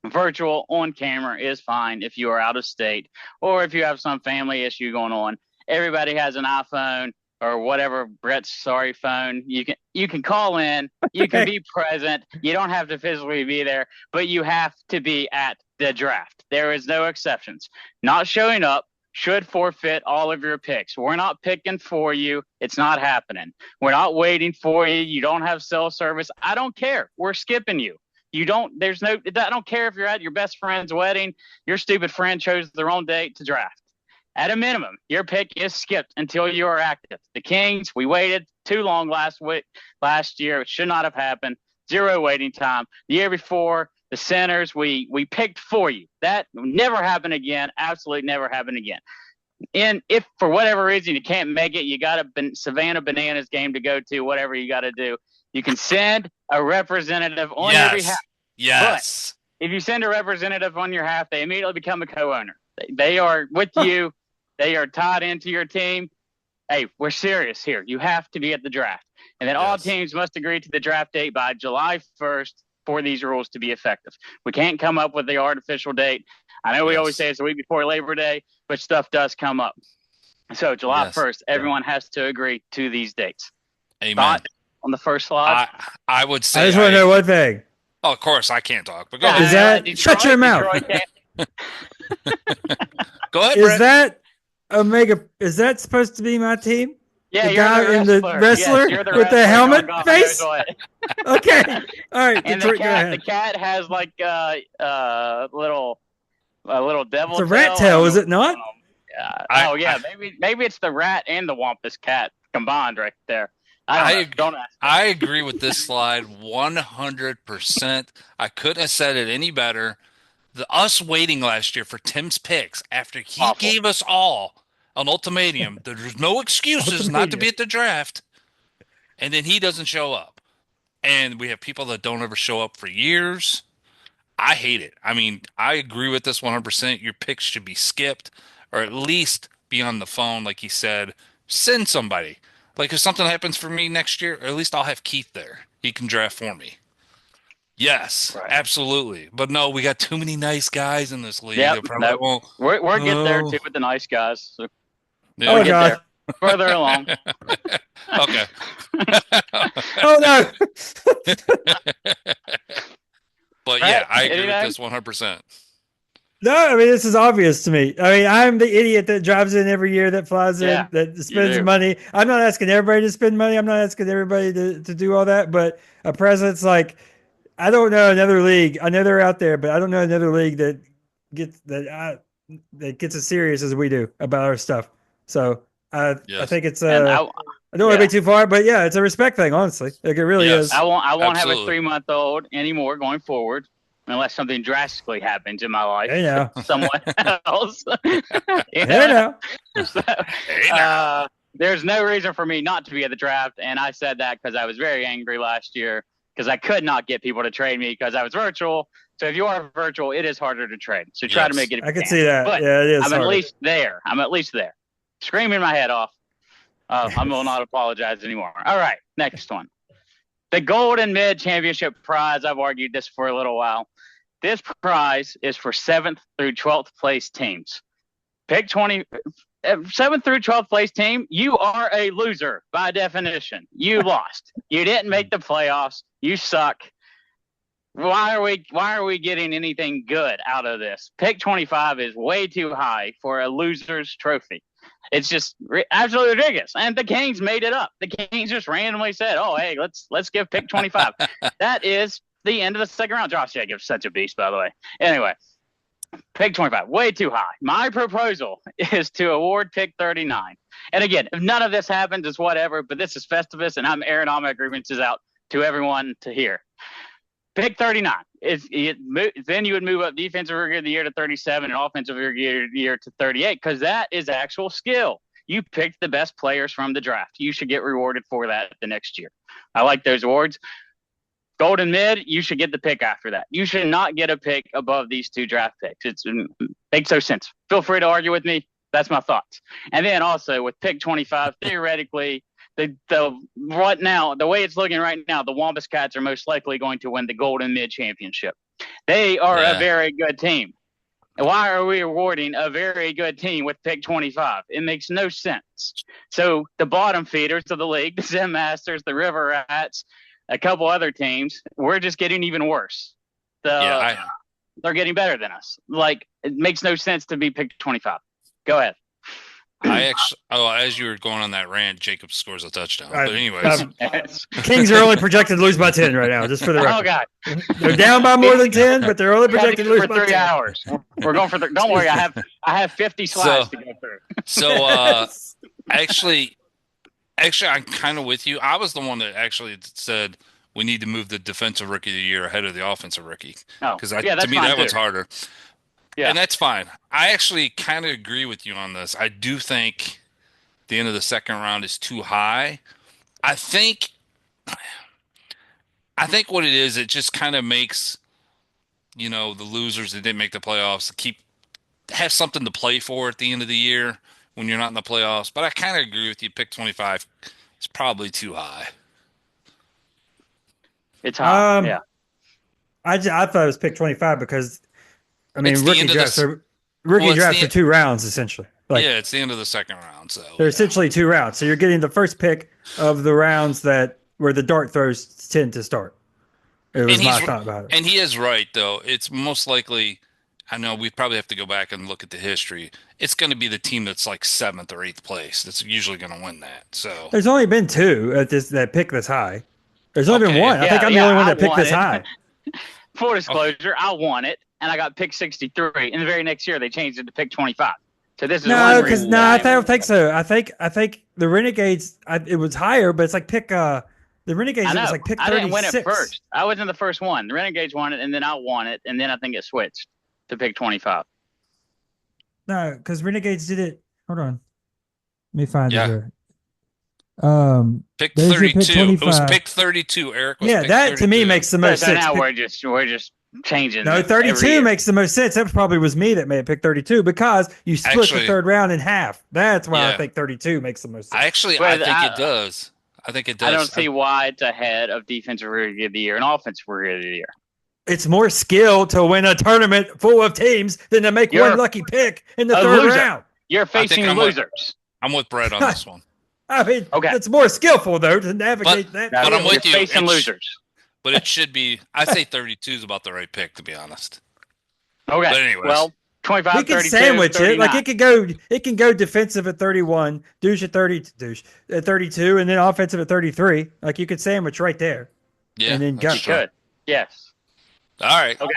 Virtual on camera is fine if you are out of state or if you have some family issue going on. Everybody has an iPhone or whatever Brett's phone. You can call in, you can be present. You don't have to physically be there, but you have to be at the draft. There is no exceptions. Not showing up should forfeit all of your picks. We're not picking for you. It's not happening. We're not waiting for you. You don't have cell service. I don't care. We're skipping you. I don't care if you're at your best friend's wedding. Your stupid friend chose the wrong date to draft. At a minimum, your pick is skipped until you are active. The Kings, we waited too long last year. It should not have happened. 0 waiting time. The year before, the Centers, we picked for you. That will never happen again. Absolutely never happen again. And if for whatever reason you can't make it, you got a Savannah Bananas game to go to, whatever you got to do, you can send a representative on your behalf. Yes. But if you send a representative on your behalf, they immediately become a co-owner. They are with you. They are tied into your team. Hey, we're serious here. You have to be at the draft. And then all teams must agree to the draft date by July 1st for these rules to be effective. We can't come up with the artificial date. I know we always say it's a week before Labor Day, but stuff does come up. So July 1st, everyone has to agree to these dates. Amen. Thought on the first slide? I would say. I just want to know one thing. Oh, of course, I can't talk, but go ahead. Is that shut your mouth? Go ahead, Is Brett. that Omega? Is that supposed to be my team? Yeah, the guy in the wrestler with the helmet face. Okay, all right. And the cat has like a little devil. It's a rat tail, is it not? Maybe it's the rat and the Wampus cat combined right there. I agree with this slide 100%. I couldn't have said it any better. Us waiting last year for Tim's picks after he gave us all an ultimatum. There's no excuses not to be at the draft. And then he doesn't show up. And we have people that don't ever show up for years. I hate it. I mean, I agree with this 100%. Your picks should be skipped or at least be on the phone, like he said. Send somebody. Like if something happens for me next year, or at least I'll have Keith there. He can draft for me. Yes, absolutely. But no, we got too many nice guys in this league. Yep, we're getting there too with the nice guys. So we'll get there further along. Okay. Oh no. But yeah, I agree with this 100%. No, I mean, this is obvious to me. I mean, I'm the idiot that drives in every year, that flies in, that spends money. I'm not asking everybody to spend money. I'm not asking everybody to do all that. But a president's like, I don't know another league. I know they're out there, but I don't know another league that gets as serious as we do about our stuff. So I think it's I don't want to be too far, but yeah, it's a respect thing, honestly. Like it really is. I won't have a 3-month-old anymore going forward. Unless something drastically happens in my life, someone else. There's no reason for me not to be at the draft, and I said that because I was very angry last year because I could not get people to trade me because I was virtual. So if you are virtual, it is harder to trade. So try to make it. I can see that. But yeah, it is. I'm at least there. Screaming my head off. I will not apologize anymore. All right, next one. The Golden Mid Championship prize, I've argued this for a little while. This prize is for 7th through 12th place teams. Pick 7th through 12th place team, you are a loser by definition. You lost. You didn't make the playoffs. You suck. Why are we getting anything good out of this? Pick 25 is way too high for a loser's trophy. It's just absolutely ridiculous. And the Kings made it up. The Kings just randomly said, "Oh, hey, let's give pick 25." That is the end of the second round. Josh Jacobs, such a beast, by the way. Anyway, pick 25, way too high. My proposal is to award pick 39. And again, if none of this happens, it's whatever. But this is Festivus, and I'm airing all my grievances out to everyone to hear. Pick 39. Then you would move up defensive rookie of the year to 37 and offensive rookie of the year to 38 because that is actual skill. You picked the best players from the draft. You should get rewarded for that the next year. I like those awards. Golden Mid, you should get the pick after that. You should not get a pick above these two draft picks. It makes no sense. Feel free to argue with me. That's my thoughts. And then also with pick 25, theoretically, the way it's looking right now, the Wampus Cats are most likely going to win the Golden Mid Championship. They are a very good team. Why are we awarding a very good team with pick 25? It makes no sense. So the bottom feeders of the league, the Zen Masters, the River Rats, a couple other teams, we're just getting even worse. They're getting better than us. Like, it makes no sense to be picked 25. Go ahead. As you were going on that rant, Jacob scores a touchdown. But anyways, Kings are only projected to lose by 10 right now, just for the record. Oh God, they're down by more than 10, but they're only projected to lose by 10. 3 hours. We're going for don't worry, I have 50 slides to go through. So actually, I'm kind of with you. I was the one that actually said we need to move the defensive rookie of the year ahead of the offensive rookie because to me that one's harder. Yeah. And that's fine. I actually kind of agree with you on this. I do think the end of the second round is too high. I think what it is, it just kind of makes, the losers that didn't make the playoffs have something to play for at the end of the year when you're not in the playoffs. But I kind of agree with you. Pick 25 is probably too high. It's high. Yeah. I thought it was pick 25 because rookie drafts are 2 rounds essentially. It's the end of the second round. So they're essentially 2 rounds. So you're getting the first pick of the rounds where the dart throws tend to start. It was my thought about it. And he is right, though. It's most likely, I know we probably have to go back and look at the history. It's going to be the team that's like 7th or 8th place that's usually going to win that. So there's only been 2 at that pick this high. There's only been 1. I think I'm the only one that picked this high. Full disclosure, I won it. And I got pick 63. In the very next year, they changed it to pick 25. So this is I don't think so. I think the Renegades. It was higher, but it's like pick the Renegades. It was like pick 36. I didn't win it first. I was in the first one. The Renegades won it, and then I won it, and then I think it switched to pick 25. No, because Renegades did it. Hold on, let me find it here. Pick 32. It was pick 32. Eric. That 32. To me makes the most sense. Now we're just changing. No, 32 makes the most sense. That probably was me that made pick 32 because you split the third round in half. That's why I think 32 makes the most sense. I think it does. I think it does. I don't see why it's ahead of defensive rookie of the year and offensive rookie of the year. It's more skill to win a tournament full of teams than to make one lucky pick in the third round. You're facing losers. I'm with Brett on this one. It's more skillful though to navigate that. But I'm with you. Facing losers. But it should be. I say 32 is about the right pick, to be honest. Okay. But anyways, well, 25, we can 32, sandwich 39. it. Like it can go defensive at 31, douche at 32, and then offensive at 33. Like you could sandwich right there. Yeah, and then you could. Yes. All right. Okay.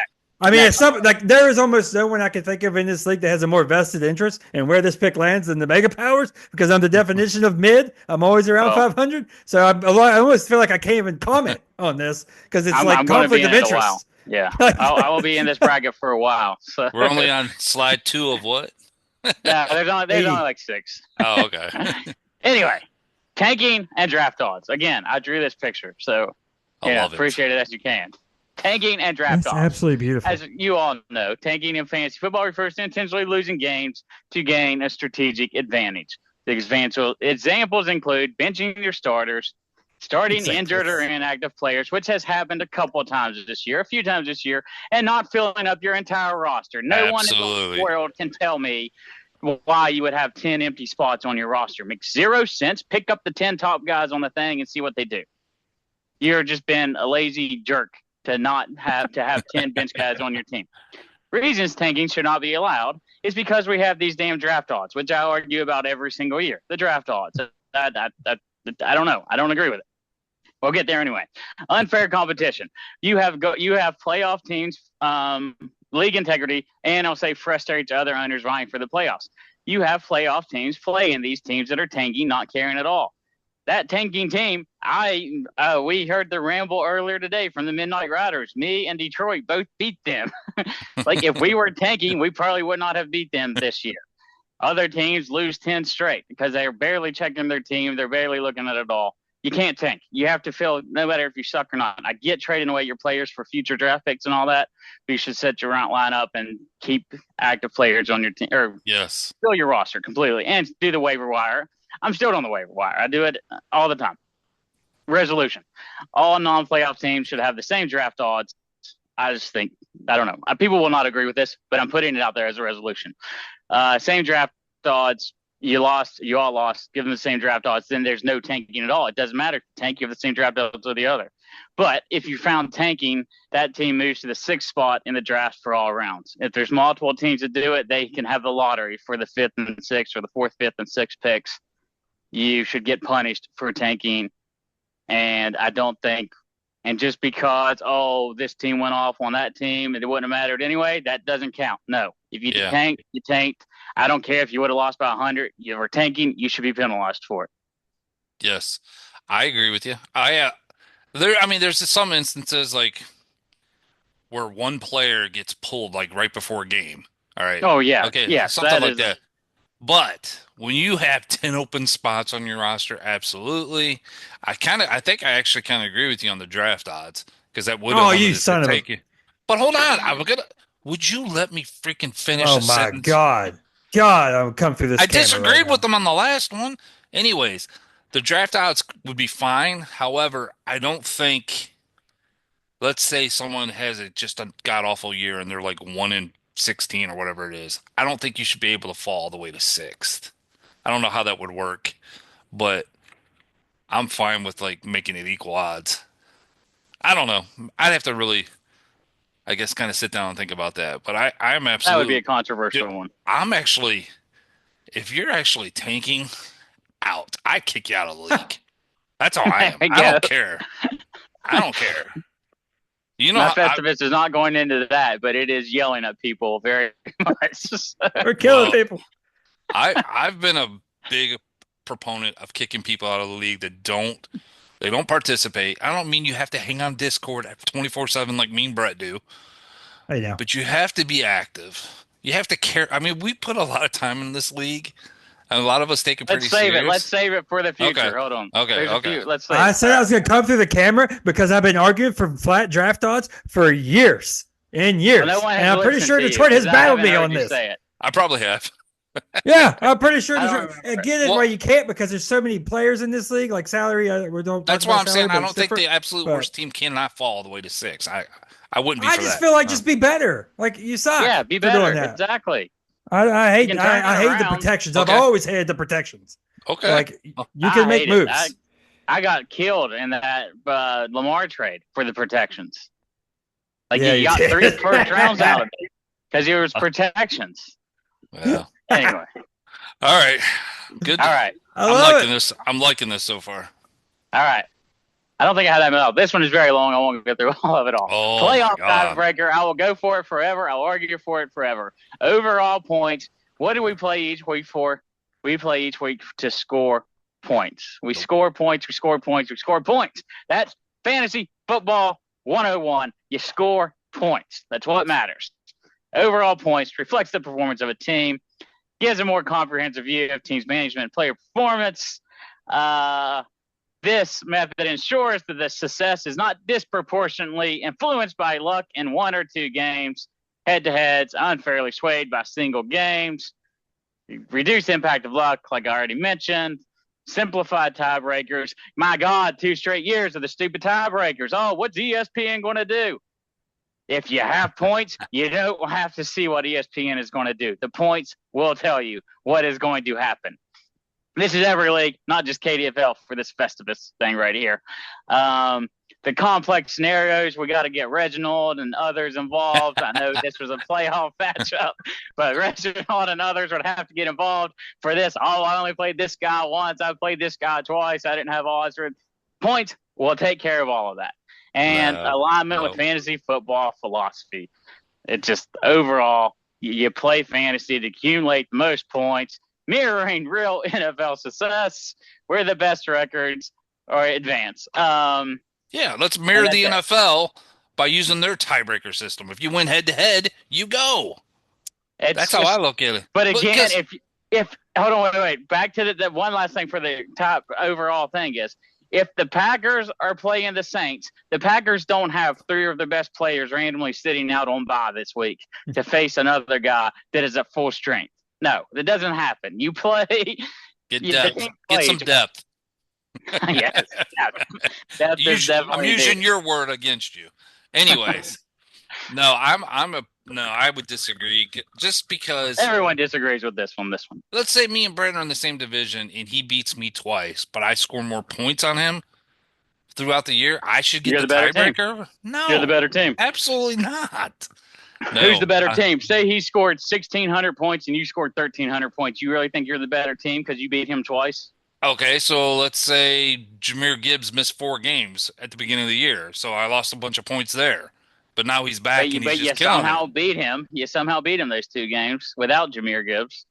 It's something like there is almost no one I can think of in this league that has a more vested interest in where this pick lands than the Mega Powers because I'm the definition of mid. I'm always around 500, so I almost feel like I can't even comment on this because it's like conflict of interest. Yeah, I will be in this bracket for a while. So we're only on slide 2 of what? There's only like 6. Oh, okay. Anyway, tanking and draft odds. Again, I drew this picture, so appreciate it as you can. Tanking and draft odds. Absolutely beautiful. As you all know, tanking in fantasy football refers to intentionally losing games to gain a strategic advantage. The examples include benching your starters, starting injured or inactive players, which has happened a couple of times this year, a few times this year, and not filling up your entire roster. No one in the world can tell me why you would have 10 empty spots on your roster. Makes zero sense. Pick up the 10 top guys on the thing and see what they do. You're just been a lazy jerk to not have 10 bench guys on your team. Reasons tanking should not be allowed is because we have these damn draft odds, which I argue about every single year. The draft odds. I don't know. I don't agree with it. We'll get there anyway. Unfair competition. You have playoff teams, league integrity, and I'll say frustrates other owners vying for the playoffs. You have playoff teams playing these teams that are tanking, not caring at all. That tanking team, we heard the ramble earlier today from the Midnight Riders. Me and Detroit both beat them. Like, if we were tanking, we probably would not have beat them this year. Other teams lose 10 straight because they're barely checking their team. They're barely looking at it all. You can't tank. You have to feel, no matter if you suck or not. I get trading away your players for future draft picks and all that, but you should set your lineup and keep active players on your team. Or fill your roster completely and do the waiver wire. I'm still on the waiver wire. I do it all the time. Resolution. All non-playoff teams should have the same draft odds. I just think, I don't know. People will not agree with this, but I'm putting it out there as a resolution. Same draft odds. You all lost. Give them the same draft odds. Then there's no tanking at all. It doesn't matter if you tank. You have the same draft odds or the other. But if you found tanking, that team moves to the 6th spot in the draft for all rounds. If there's multiple teams that do it, they can have the lottery for the 5th and 6th or the 4th, 5th, and 6th picks. You should get punished for tanking. And I don't think, and just because, this team went off on that team and it wouldn't have mattered anyway, that doesn't count. No. If you tanked, you tanked. I don't care if you would have lost by 100. You were tanking. You should be penalized for it. Yes, I agree with you. There's some instances like where one player gets pulled like right before a game. All right. Oh yeah. Okay. Yeah. Something like that. But when you have 10 open spots on your roster, absolutely. I think I actually kind of agree with you on the draft odds because that would. Oh, you son of a! But hold on, would you let me freaking finish? Oh my God, I'm come through this. I disagreed with them on the last one. Anyways, the draft odds would be fine. However, I don't think. Let's say someone has just a god awful year and they're like 1-16 or whatever it is. I don't think you should be able to fall all the way to 6th. I don't know how that would work, but I'm fine with like making it equal odds. I don't know. I'd have to really, I guess, kind of sit down and think about that. But I'm absolutely. That would be a controversial one. I'm actually, if you're actually tanking, out. I kick you out of the league. That's all I am. I don't care. I don't care. You know, Festivus is not going into that, but it is yelling at people very much. We're killing people. I've been a big proponent of kicking people out of the league that don't participate. I don't mean you have to hang on Discord 24/7 like me and Brett do. I know. But you have to be active. You have to care. I mean, we put a lot of time in this league, and a lot of us take it pretty serious. Let's save it for the future. Okay. Hold on. Okay. Let's save I said I was going to come through the camera because I've been arguing for flat draft odds for years and years. Well, and I'm pretty sure Detroit has battled me on this. I probably have. Yeah, I'm pretty sure. Again, where you can't because there's so many players in this league, like salary. That's why I'm saying I don't think the absolute worst team cannot fall all the way to 6. I wouldn't be. I just feel like just be better. Like you suck. Yeah, be better. Exactly. I hate the protections. Okay. I've always hated the protections. Okay. Like you can make moves. I got killed in that Lamar trade for the protections. Like you got 3 first rounds out of it because it was protections. Yeah. Anyway. All right. Good. All right. I'm liking this so far. All right. I don't think I had that many. This one is very long. I won't go through all of it all. Playoff tiebreaker. I will go for it forever. I'll argue for it forever. Overall points. What do we play each week for? We play each week to score points. We score points. We score points. We score points. That's fantasy football 101. You score points. That's what matters. Overall points reflects the performance of a team. Gives a more comprehensive view of team's management and player performance. This method ensures that the success is not disproportionately influenced by luck in 1 or 2 games, head-to-heads, unfairly swayed by single games. Reduce the impact of luck, like I already mentioned. simplified tiebreakers. My God, 2 straight years of the stupid tiebreakers. Oh, what's ESPN going to do? If you have points, you don't have to see what ESPN is going to do. The points will tell you what is going to happen. This is every league, not just KDFL for this Festivus thing right here. The complex scenarios, we got to get Reginald and others involved. I know this was a playoff matchup, but Reginald and others would have to get involved for this. Oh, I only played this guy once. I played this guy twice. I didn't have odds for points. We'll take care of all of that. And alignment with fantasy football philosophy. It just overall, you play fantasy to accumulate the most points, mirroring real NFL success, where the best records are advance. Yeah, let's mirror the NFL by using their tiebreaker system. If you win head-to-head, you go. That's how I look at it. But again, if hold on, wait. Back to the one last thing for the top overall thing is, if the Packers are playing the Saints, the Packers don't have 3 of their best players randomly sitting out on bye this week to face another guy that is at full strength. No, that doesn't happen. You play. Get depth. Get some depth. Yes. Depth I'm using your word against you. Anyways, I would disagree just because everyone disagrees with this one. Let's say me and Brandon are in the same division and he beats me twice, but I score more points on him throughout the year. I should get the tiebreaker? No. You're the better team. Absolutely not. No, who's the better team? Say he scored 1,600 points and you scored 1,300 points. You really think you're the better team because you beat him twice? Okay, so let's say Jahmyr Gibbs missed 4 games at the beginning of the year, so I lost a bunch of points there. But now he's back and he's just killing somehow beat him. You somehow beat him those 2 games without Jahmyr Gibbs.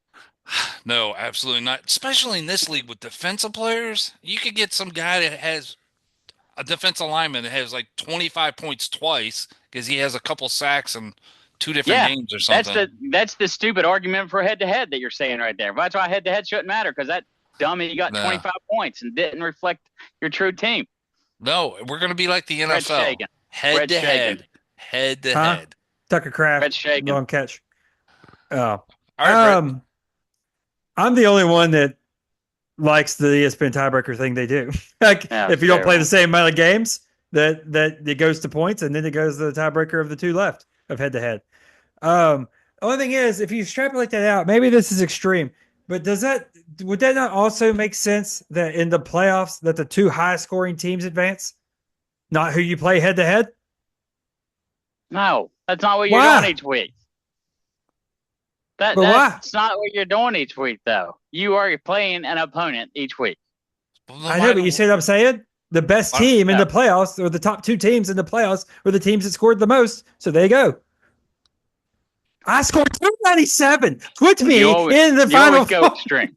No, absolutely not. Especially in this league with defensive players, you could get some guy that has a defensive lineman that has like 25 points twice because he has a couple sacks and 2 different games or something. That's the stupid argument for head-to-head that you're saying right there. That's why head-to-head shouldn't matter because that dummy got 25 points and didn't reflect your true team. No, we're going to be like the NFL. Head-to-head. Head-to-head. Tucker Kraft, long catch. All right, I'm the only one that likes the ESPN tiebreaker thing they do. If you don't play the same amount of games, that it goes to points, and then it goes to the tiebreaker of the 2 left of head-to-head. Only thing is, if you extrapolate that out, maybe this is extreme, but would that not also make sense that in the playoffs that the 2 highest scoring teams advance, not who you play head-to-head? No, that's not what you're doing each week. That's not what you're doing each week, though. You are playing an opponent each week. I know, but you see what I'm saying? The best team in the playoffs, or the top 2 teams in the playoffs, were the teams that scored the most. So there you go. I scored 297. Put me in the final. You always go extreme.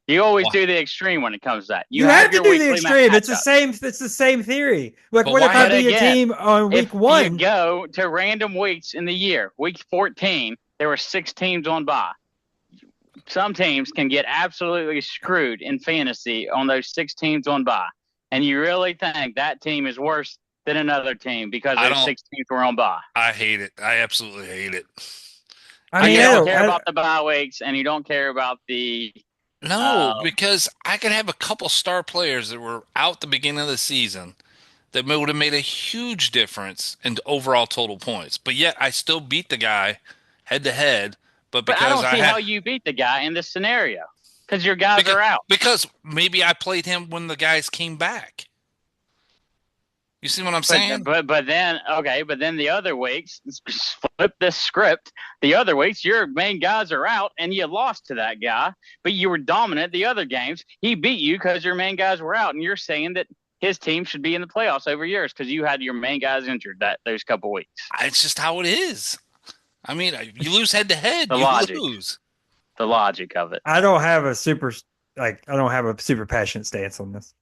You always do the extreme when it comes to that. You have to do the extreme. It's the same. It's the same theory. Like, what if I be a team on week 1? If you go to random weeks in the year, week 14, there were 6 teams on bye. Some teams can get absolutely screwed in fantasy on those 6 teams on bye. And you really think that team is worse than another team because those 6 teams were on bye? I hate it. I absolutely hate it. I mean, you don't care about the bye weeks, and you don't care about the... No, because I could have a couple star players that were out the beginning of the season that would have made a huge difference in overall total points. But yet I still beat the guy head-to-head. But because I don't see how you beat the guy in this scenario. Because your guys are out. Because maybe I played him when the guys came back. You see what I'm saying? But then the other weeks, flip this script. The other weeks, your main guys are out, and you lost to that guy. But you were dominant the other games. He beat you because your main guys were out, and you're saying that his team should be in the playoffs over yours because you had your main guys injured those couple weeks. It's just how it is. I mean, you lose head-to-head, lose. The logic of it. I don't have a super passionate stance on this.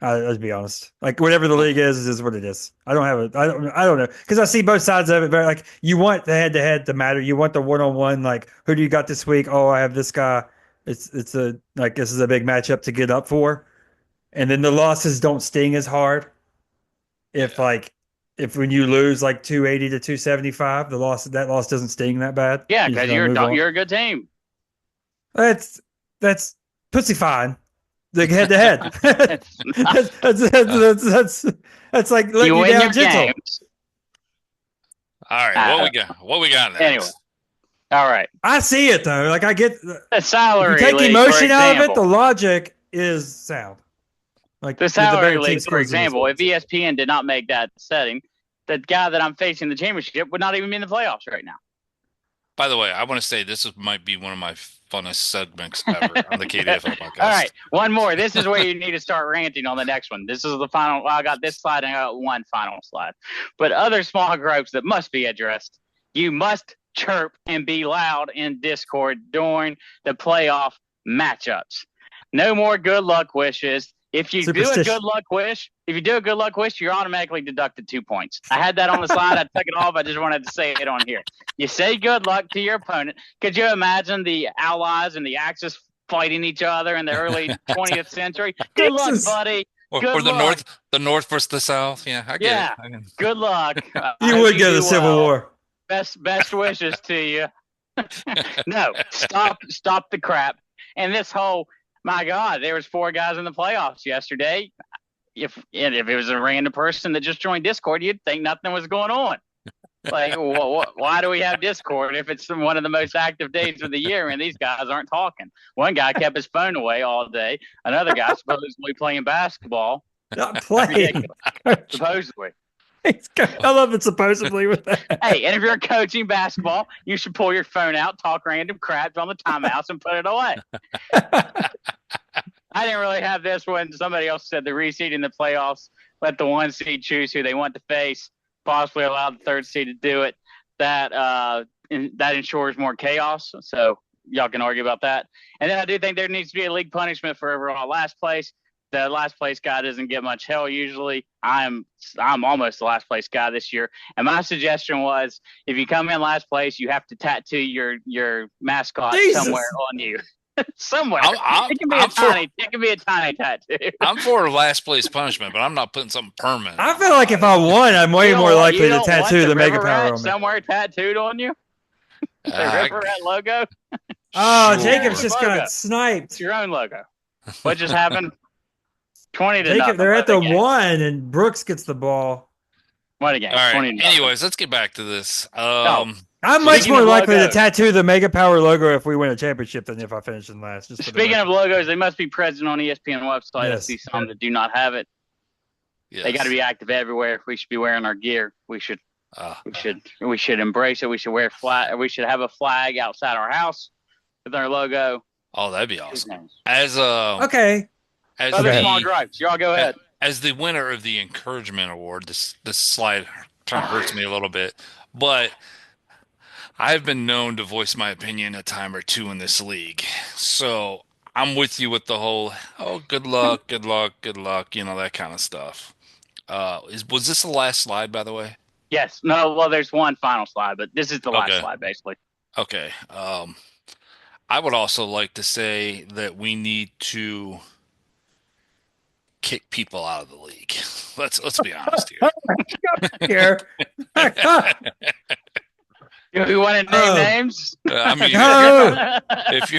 Let's be honest. Like, whatever the league is what it is. I don't know. Because I see both sides of it. But like, you want the head-to-head to matter. You want the one-on-one. Like, who do you got this week? Oh, I have this guy. This is a big matchup to get up for. And then the losses don't sting as hard. If when you lose like 280 to 275, that loss doesn't sting that bad. Yeah, because you're a good team. That's pussy fine. like head to head. That's like letting you down gentle. Games. All right, what we got next? Anyway, all right. I see it though. Like I get the salary. If you take league, emotion out of it, the logic is sound. Like the salary league, for example, if ESPN did not make that setting, the guy that I'm facing the championship would not even be in the playoffs right now. By the way, I want to say this might be one of my funnest segments ever on the KDFL podcast. All right, one more. This is where you need to start ranting on the next one. This is the final. Well, I got this slide and I got one final slide. But other small gripes that must be addressed. You must chirp and be loud in Discord during the playoff matchups. No more good luck wishes. If you do a good luck wish, you're automatically deducted 2 points. I had that on the slide. I took it off. I just wanted to say it on here. You say good luck to your opponent. Could you imagine the Allies and the Axis fighting each other in the early 20th century? Good luck, buddy. Or the North versus the South. Yeah, I get it. Good luck. You would go to the Civil War. Best wishes to you. No, stop the crap. And this whole, my God, there was 4 guys in the playoffs yesterday. If it was a random person that just joined Discord, you'd think nothing was going on. Like, why do we have Discord if it's one of the most active days of the year and these guys aren't talking? One guy kept his phone away all day. Another guy supposedly playing basketball. Not playing. Supposedly. I love it supposedly with that. Hey, and if you're coaching basketball, you should pull your phone out, talk random crap on the timeouts, and put it away. I didn't really have this one. Somebody else said the reseed in the playoffs, let the 1 seed choose who they want to face, possibly allow the 3rd seed to do it. That ensures more chaos. So y'all can argue about that. And then I do think there needs to be a league punishment for overall last place. The last place guy doesn't get much hell usually. I'm almost the last place guy this year. And my suggestion was, if you come in last place, you have to tattoo your mascot somewhere on you. Somewhere. It can be a tiny tattoo. I'm for last place punishment, but I'm not putting something permanent. I feel like if I won, I'm way more likely to tattoo the Mega Power on me. Somewhere tattooed on you? The River Rat logo? Oh, sure. Jacob's just got sniped. It's your own logo. What just happened? 20 to Jacob, they're at the 1, and Brooks gets the ball. What a game. All right. Anyways, let's get back to this. I'm much more likely to tattoo the Mega Power logo if we win a championship than if I finish in last. Speaking of logos, they must be present on ESPN website. I see some that do not have it. Yes. They got to be active everywhere. We should be wearing our gear. We should embrace it. We should wear flag. We should have a flag outside our house with our logo. Oh, that'd be awesome. Small gripes. Y'all go ahead. As the winner of the encouragement award, this slide kind of hurts me a little bit, but I've been known to voice my opinion a time or two in this league. So I'm with you with the whole, good luck, that kind of stuff. Was this the last slide, by the way? Yes. No, well, there's one final slide, but this is the last slide, basically. Okay. I would also like to say that we need to kick people out of the league. Let's be honest here. You want to name names? I mean, if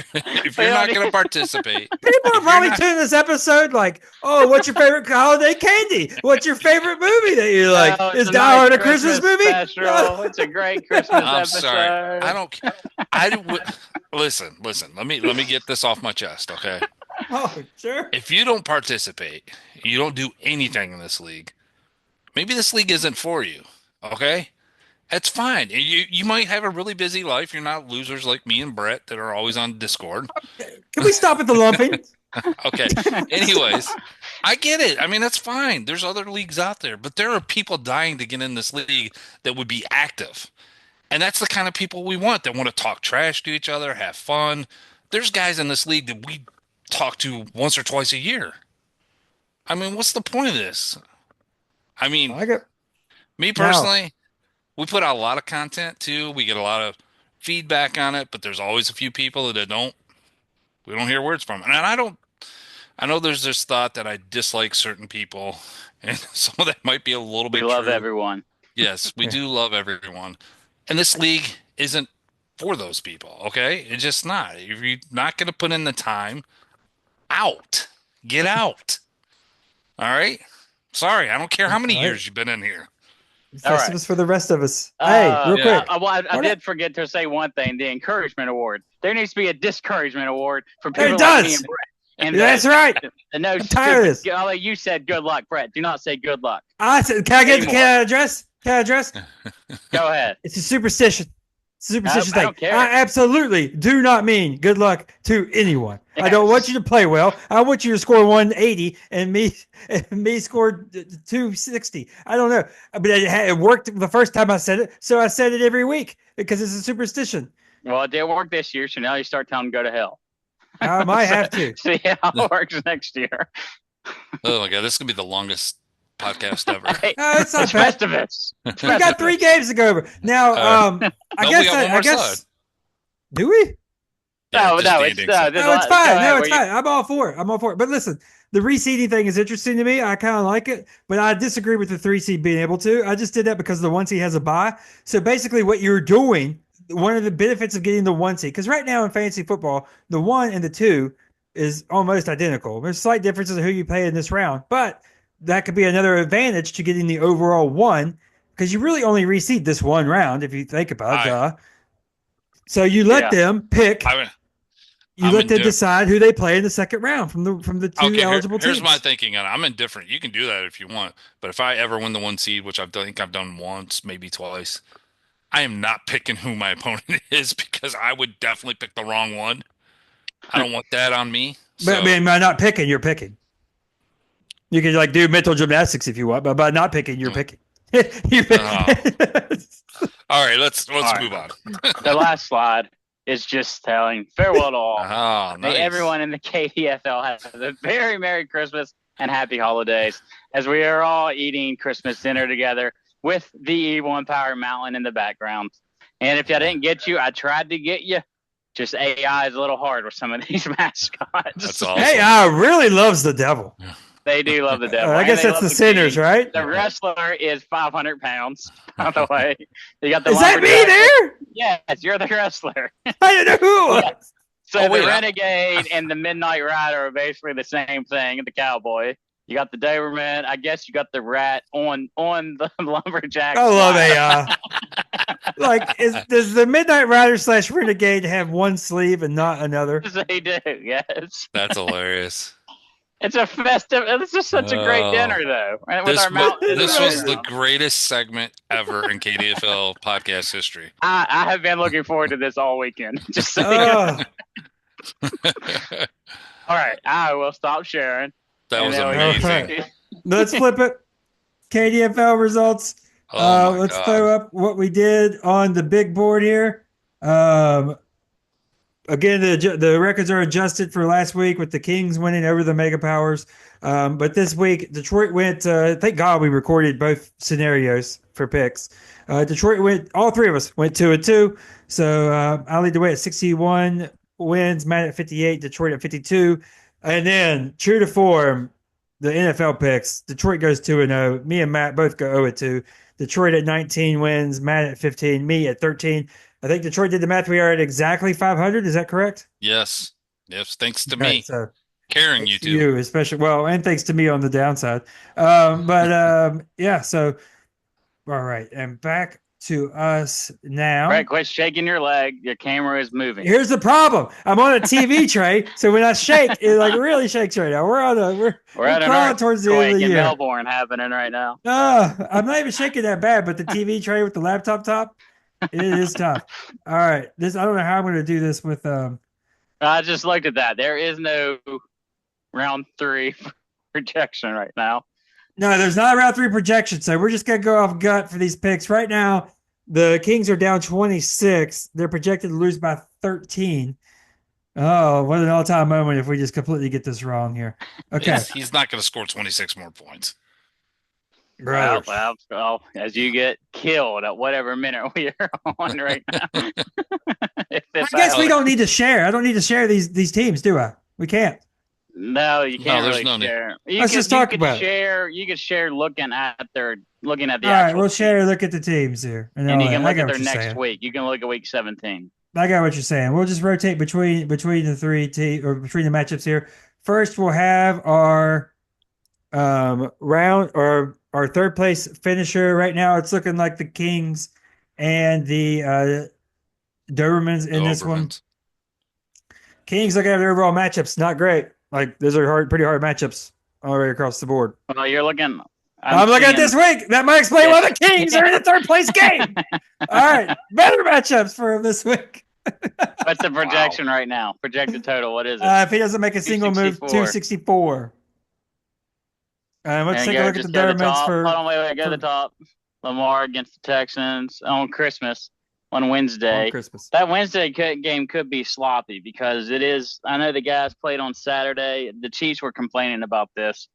you're not going to participate, people are probably tuning this episode like, what's your favorite holiday candy? What's your favorite movie that you like? Is Die Hard a Christmas movie? It's a great Christmas episode. Sorry, I don't. Listen. Let me get this off my chest, okay? Oh, sure. If you don't participate, you don't do anything in this league. Maybe this league isn't for you, okay? That's fine. You might have a really busy life. You're not losers like me and Brett that are always on Discord. Okay. Can we stop at the lumping? Okay. Anyways, I get it. I mean, that's fine. There's other leagues out there, but there are people dying to get in this league that would be active. And that's the kind of people we want that want to talk trash to each other, have fun. There's guys in this league that we talk to once or twice a year. I mean, what's the point of this? I mean, me personally, we put out a lot of content too. We get a lot of feedback on it, but there's always a few people that we don't hear words from. And I know there's this thought that I dislike certain people, and some of that might be a little bit true. We love everyone. Yes, we do love everyone. And this league isn't for those people, okay? It's just not. If you're not going to put in the time, out. Get out. All right. Sorry, I don't care how many All right. years you've been in here. Festivus for the rest of us. Hey, real quick. I did forget to say one thing: the encouragement award. There needs to be a discouragement award for There people it like me does. and Brett. And That's right. The no I'm tired of this. stupid. You said good luck, Brett. Do not say good luck. I said, can I address? Can I address? Go ahead. It's a superstition. Superstitious thing. I don't care. I absolutely do not mean good luck to anyone. Yes. I don't want you to play well. I want you to score 180 and me score 260. I don't know, but it worked the first time I said it, so I said it every week because it's a superstition. Well, it did work this year, so now you start telling them to go to hell. I might have to. See how it works next year. Oh my god, this is gonna be the longest podcast ever. Hey, it's not bad. Festivus. We got 3 games to go over now. I guess. Do we? No, it's fine. No, it's fine. I'm all for it. But listen, the reseeding thing is interesting to me. I kind of like it, but I disagree with the 3 seed being able to. I just did that because the 1 seed has a bye. So basically, what you're doing, one of the benefits of getting the 1 seed, because right now in fantasy football, the 1 and the 2 is almost identical. There's slight differences in who you play in this round, but that could be another advantage to getting the overall 1, because you really only reseed this 1 round if you think about it. So you let them pick. You let them decide who they play in the second round from the 2 eligible teams. Here's my thinking on it. I'm indifferent. You can do that if you want, but if I ever win the 1 seed, which I think I've done once, maybe twice, I am not picking who my opponent is because I would definitely pick the wrong one. I don't want that on me. So. But I mean, by not picking, you're picking. You can do mental gymnastics if you want, but by not picking, you're picking. All right, let's move on. The last slide is just telling farewell to all. Oh, nice. May everyone in the KDFL have a very Merry Christmas and Happy Holidays as we are all eating Christmas dinner together with the E1 Power Mountain in the background. And if I didn't get you, I tried to get you. Just AI is a little hard with some of these mascots. That's awesome. AI really loves the devil. They do love the devil. I guess that's the sinners, right? The wrestler is 500 pounds, by the way. You got the is that me there? Yes, you're the wrestler. I didn't know who it was. So the Renegade and the Midnight Rider are basically the same thing, the cowboy. You got the Doberman. I guess you got the rat on the lumberjack. I love AI. Does the Midnight Rider / Renegade have 1 sleeve and not another? They do, yes. That's hilarious. It's a festive. It's just such a great dinner, though. This was the greatest segment ever in KDFL podcast history. I have been looking forward to this all weekend. Just so all right, I will stop sharing. That was amazing. Right. Let's flip it. KDFL results. Let's throw up what we did on the big board here. Again, the records are adjusted for last week with the Kings winning over the Mega Powers. But this week, Detroit went, thank God we recorded both scenarios for picks. Detroit went, all 3 of us went 2-2. So I lead the way at 61 wins, Matt at 58, Detroit at 52. And then, true to form, the NFL picks, Detroit goes 2-0. Me and Matt both go 0-2. Detroit at 19 wins, Matt at 15, me at 13. I think Detroit did the math. We are at exactly 500. Is that correct? Yes. Thanks to me. So carrying you two. You especially. Well, and thanks to me on the downside. Yeah. So, all right. And back to us now. Right. Quit shaking your leg. Your camera is moving. Here's the problem. I'm on a TV tray. So when I shake, it really shakes right now. We're crawling towards the end of the year. Melbourne happening right now. I'm not even shaking that bad, but the TV tray with the laptop top. It is tough. All right. I don't know how I'm going to do this with. I just looked at that. There is no round 3 projection right now. No, there's not a round 3 projection. So we're just going to go off gut for these picks. Right now, the Kings are down 26. They're projected to lose by 13. Oh, what an all-time moment if we just completely get this wrong here. Okay. He's not going to score 26 more points. Well, as you get killed at whatever minute we are on right now. I guess we don't need to share. I don't need to share these teams, do I? We can't. No, you can't. There's no share. Let's just talk about it. You could share looking at the. All right, we'll share. Look at the teams here, and you can look at their next week. You can look at week 17. I got what you're saying. We'll just rotate between the 3 teams or between the matchups here. first we'll have our round or our third place finisher. Right now, it's looking like the Kings and the Dobermans in this one. Dobermans. Kings looking at their overall matchups, not great. Like those are pretty hard matchups all the way across the board. Well, you're looking. I'm looking at this week. That might explain why the Kings are in the third place game. All right, better matchups for him this week. What's the projection right now? Projected total. What is it? If he doesn't make a single move, 264. Let's take a look at the Dobermans for. Hold on, wait, go to the top. Lamar against the Texans on Christmas on Wednesday. On Christmas. That Wednesday game could be sloppy because it is. I know the guys played on Saturday. The Chiefs were complaining about this,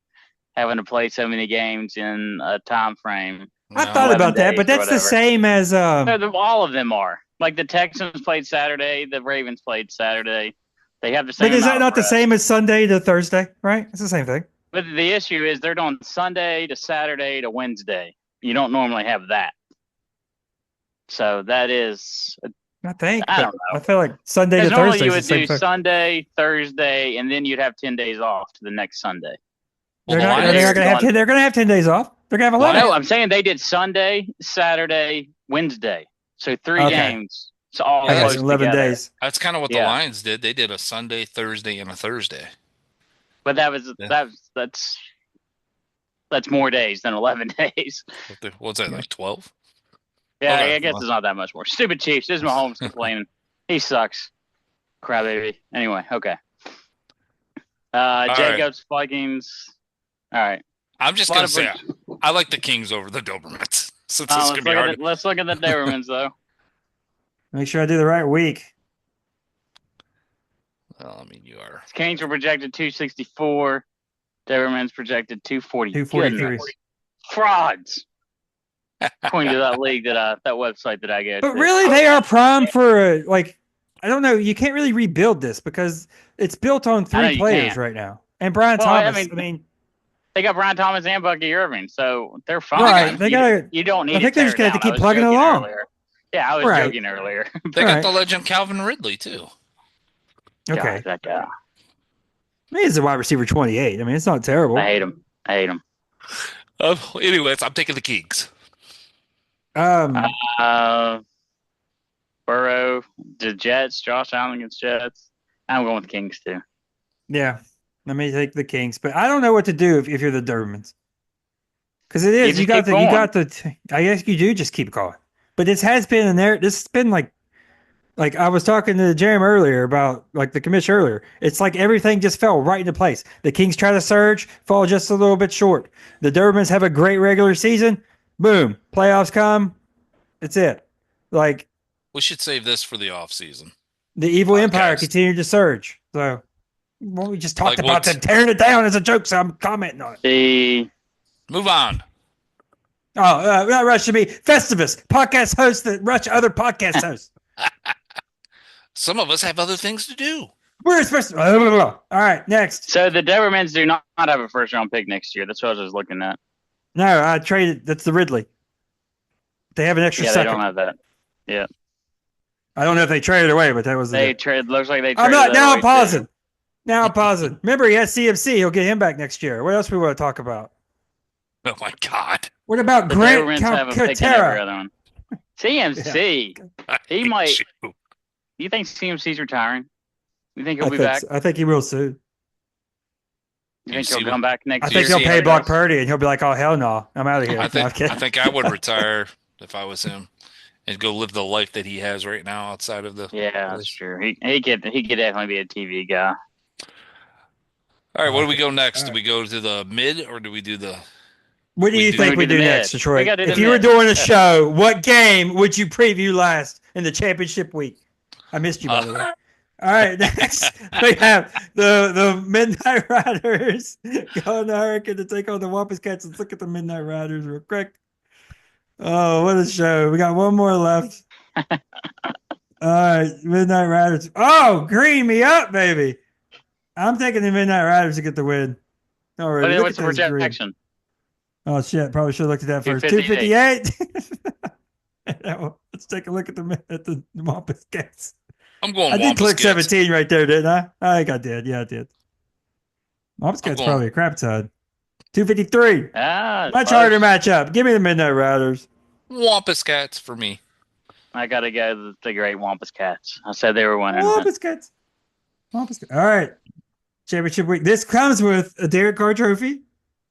having to play so many games in a time frame. I thought about that, but that's the same as. All of them are. Like the Texans played Saturday, the Ravens played Saturday. They have the same. But is that not the same as Sunday to Thursday? Right, it's the same thing. But the issue is they're doing Sunday to Saturday to Wednesday. You don't normally have that. So that is. I think. I don't know. I feel like Sunday to Thursday. Normally you would do Sunday, Thursday, and then you'd have 10 days off to the next Sunday. They're going to have 10 days off. They're going to have 11. No, I'm saying they did Sunday, Saturday, Wednesday. So 3 games. It's all close 11 together. days. That's kind of what the Lions did. They did a Sunday, Thursday, and a Thursday. But that's more days than 11 days. What's that, like 12? Yeah, I guess it's not that much more. Stupid Chiefs. This is Mahomes complaining. He sucks. Crybaby. Anyway, okay. Jacobs, right. Vikings. All right. I'm just going to say I like the Kings over the Dobermans. Since this could be hard. Let's look at the Dobermans, though. Make sure I do the right week. Well, I mean, you are. Kings were projected 264. Dobermans projected 240. 243. Frauds. According to that league that website that I go to. But really, they are prime for I don't know. You can't really rebuild this because it's built on 3 players right now. And Brian Thomas. I mean, they got Brian Thomas and Bucky Irving, so they're fine. Right. You don't need. I think they just got to keep plugging along. Yeah, I was joking earlier. They got the legend Calvin Ridley too. Okay. God, that guy. He's a wide receiver 28. I mean, it's not terrible. I hate him. Anyways, I'm taking the Kings. Burrow, the Jets, Josh Allen against Jets. I'm going with the Kings too. Yeah, let me take the Kings, but I don't know what to do if you're the Dobermans, because it is you got the. I guess you do just keep going, but this has been in there. This has been like I was talking to Jeremy earlier about the commission earlier. It's like everything just fell right into place. The Kings try to surge, fall just a little bit short. The Dobermans have a great regular season. Boom, playoffs come. It's it. We should save this for the off season. The evil empire continued to surge. So, we just talked about them tearing it down as a joke, so I'm commenting on it. Move on. Oh, not Rush to me. Festivus, podcast host that rush other podcast hosts. Some of us have other things to do. We're supposed to. All right, next. So the Dobermans do not have a first-round pick next year. That's what I was looking at. No, I traded. That's the Ridley. They have an extra second. They don't have that. Yeah. I don't know if they traded away, but that was they traded. Looks like they. Traded I'm pausing. Now I'm pausing. Remember, he has CMC. He'll get him back next year. What else we want to talk about? Oh my God! What about Grant Calcaterra? CMC. Yeah. He might. You think CMC's retiring? You think he'll be back? I think he will soon. You think he'll come back next year? I think he'll pay Brock Purdy, and he'll be like, "Oh hell no, I'm out of here." I think I would retire if I was him, and go live the life that he has right now outside of the. Yeah, that's true. He could definitely be a TV guy. All right, where do we go next? Do we go to the mid, or do we do the? What do you think we do next, Detroit? If you were doing a show, what game would you preview last in the championship week? I missed you, by the way. All right, next we have the Midnight Riders going to Hurricane to take on the Wampus Cats. Let's look at the Midnight Riders real quick. Oh, what a show. We got one more left. All right, Midnight Riders. Oh, green me up, baby. I'm taking the Midnight Riders to get the win. All right, what's the projection? Oh, shit. Probably should have looked at that first. 258. Let's take a look at the Wampus Cats. I'm going. I did click 17 right there, didn't I? I think I did. Yeah, I did. Wobbuskat's probably a crap side. 253. Much close. harder matchup. Give me the Midnight Riders. Wampus Cats for me. I got to go the great Wampus Cats. I said they were winning. Wobbuskats. All right. Championship week. This comes with a Derek Carr trophy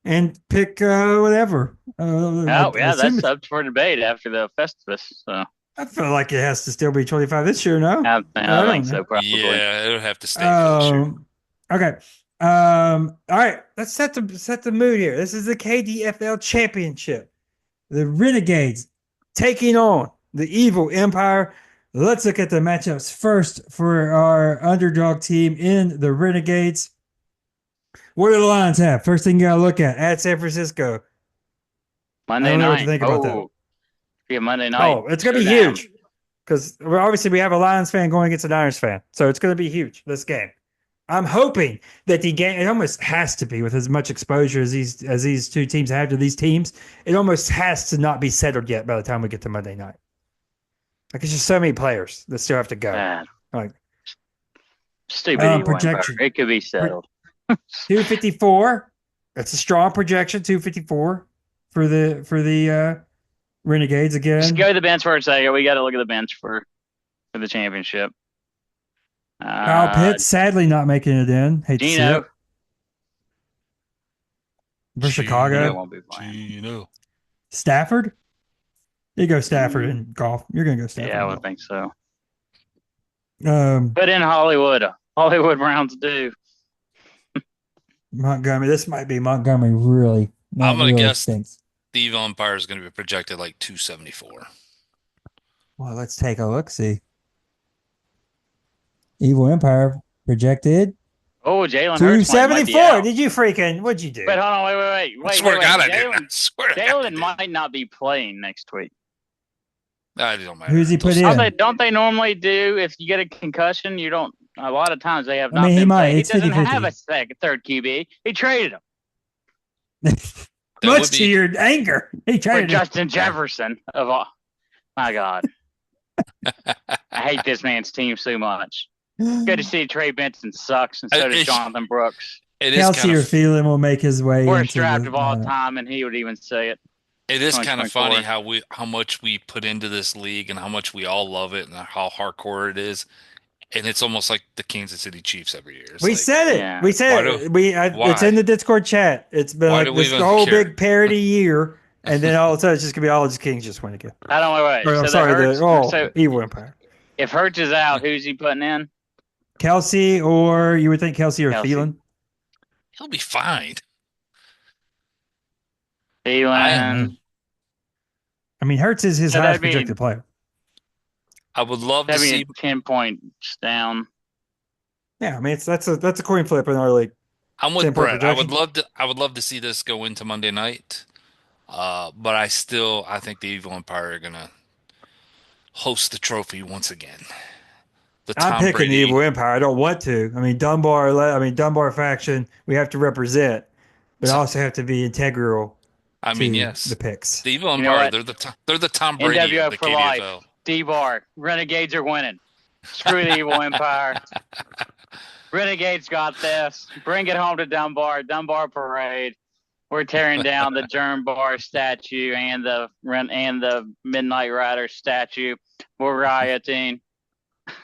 and pick whatever. That's up for debate after the Festivus. So I feel like it has to still be 25 this year, no? I think so, probably. Yeah, it'll have to stay for this year. Okay. All right. Let's set the mood here. This is the KDFL Championship. The Renegades taking on the Evil Empire. Let's look at the matchups first for our underdog team in the Renegades. What do the Lions have? First thing you got to look at San Francisco. Monday night. What you think about that? Yeah, Monday night. Oh, it's going to be huge because obviously we have a Lions fan going against a Niners fan. So it's going to be huge, this game. I'm hoping that the game, it almost has to be with as much exposure as these two teams have to these teams. It almost has to not be settled yet by the time we get to Monday night. Like, it's just so many players that still have to go. Man. Like, stupid projection. It could be settled. 254. That's a strong projection. 254 for the Renegades again. Just go to the bench for a second. We got to look at the bench for the championship. Kyle Pitts sadly not making it in. Hate Gino. to see it. For Chicago. Won't be playing. Stafford. You go Stafford in golf. You're gonna go Stafford. Yeah, I would think so. But in Hollywood Browns do. Montgomery. This might be Montgomery. Really, I'm gonna guess stinks. The Evil Empire is going to be projected like 274. Well, let's take a look. See, Evil Empire projected. Oh, Jalen Hurts 274. Did you freaking? What'd you do? Wait, hold on. Wait. I swear to God, I did. I swear to God, Jalen might not be playing next week. It don't matter. Who's he put in? Don't they normally do if you get a concussion? You don't. A lot of times they have not. He might. He doesn't have a third QB. He traded him. Much to your anger, he traded Justin Jefferson of all. My God, I hate this man's team so much. Good to see Trey Benson sucks, and so does Jonathan Brooks. Kelsey or Phelan will make his way. Worst draft of all time, and he would even say it. It is kind of funny how much we put into this league and how much we all love it and how hardcore it is. And it's almost like the Kansas City Chiefs every year. We said it. Yeah. We said it. It's in the Discord chat. It's been like this whole big parody year, and then all of a sudden it's just gonna be all the Kings just win again. I don't know. I'm sorry, Evil Empire. If Hurts is out, who's he putting in? Kelsey, or you would think Kelsey or Phelan. He'll be fine. Phelan. I mean, Hurts is his highest projected player. I would love to see 10 points down. Yeah, I mean that's a coin flip in our league. I'm with Brett. I would love to see this go into Monday night. But I think the Evil Empire are gonna host the trophy once again. I'm picking the Evil Empire. I don't want to. I mean, Dunbar faction. We have to represent, but also have to be integral. Yes, the picks. The Evil Empire. They're the Tom Brady of the KDFL. Life. D-Bar. Renegades are winning. Screw the Evil Empire. Renegades got this. Bring it home to Dunbar. Dunbar Parade. We're tearing down the Germ Bar statue and the Midnight Rider statue. We're rioting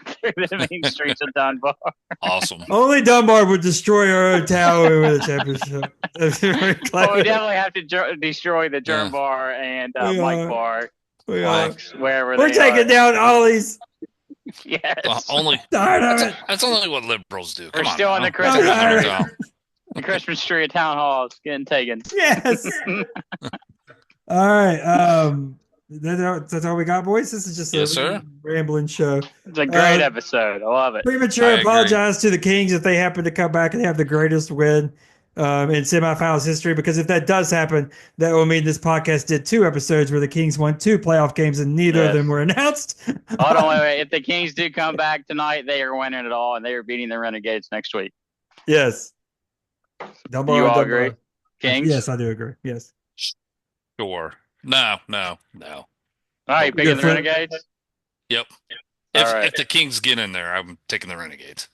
through the main streets of Dunbar. Awesome. Only Dunbar would destroy our own tower with a championship. We definitely have to destroy the Germ Bar and Mike Bar. We're taking down Ollie's. Yes. That's only what liberals do. We're still on the Christmas tree. The Christmas tree at Town Hall is getting taken. Yes. All right. That's all we got, boys. This is just a rambling show. It's a great episode. I love it. Premature apologize to the Kings if they happen to come back and have the greatest win in semifinals history, because if that does happen, that will mean this podcast did 2 episodes where the Kings won 2 playoff games and neither of them were announced. Hold on, wait. If the Kings do come back tonight, they are winning it all, and they are beating the Renegades next week. Yes. You all agree? Kings? Yes, I do agree. Yes. Sure. No. All right, picking the Renegades? Yep. If the Kings get in there, I'm taking the Renegades.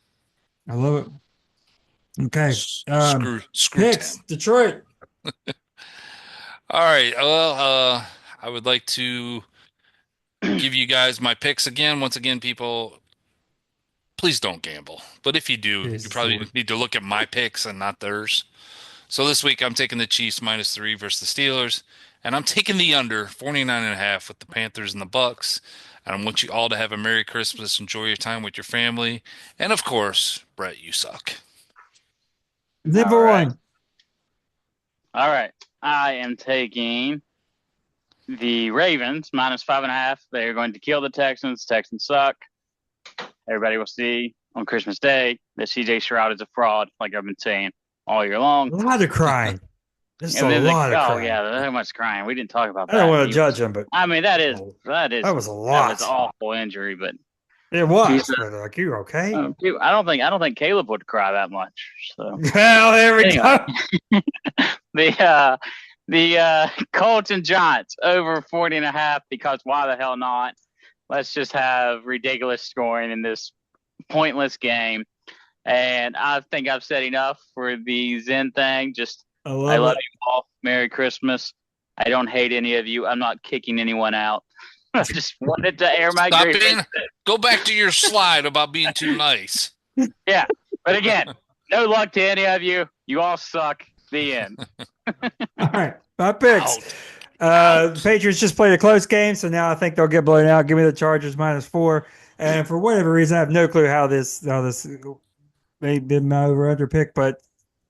I love it. Okay. Screw Picks, 10. Detroit. All right. Well, I would like to give you guys my picks again. Once again, people, please don't gamble. But if you do, you Jesus probably Lord. need to look at my picks and not theirs. So this week I'm taking the Chiefs -3 versus the Steelers, and I'm taking the under 49.5 with the Panthers and the Bucks. And I want you all to have a Merry Christmas, enjoy your time with your family, and of course, Brett, you suck. Number All right. one. All right. I am taking the Ravens -5.5. They're going to kill the Texans. Texans suck. Everybody will see on Christmas Day that CJ Stroud is a fraud, like I've been saying all year long. A lot of crying. There's a And then lot of crying. yeah, there's so much crying. We didn't talk about I don't that. want to judge him, but I mean, that was a lot. That was awful injury, but It was. But like, you okay? I don't think Caleb would cry that much. So well, there we anyway, go. the Colts and Giants over 40.5, because why the hell not? Let's just have ridiculous scoring in this pointless game. And I think I've said enough for the Zen thing. I love you all. Merry Christmas. I don't hate any of you. I'm not kicking anyone out. I just wanted to air my grievance. Go back to your slide about being too nice. Yeah. But again, no luck to any of you. You all suck. The end. All right. My picks. The Patriots just played a close game, so now I think they'll get blown out. Give me the Chargers -4. And for whatever reason, I have no clue how this may have been my over-under pick, but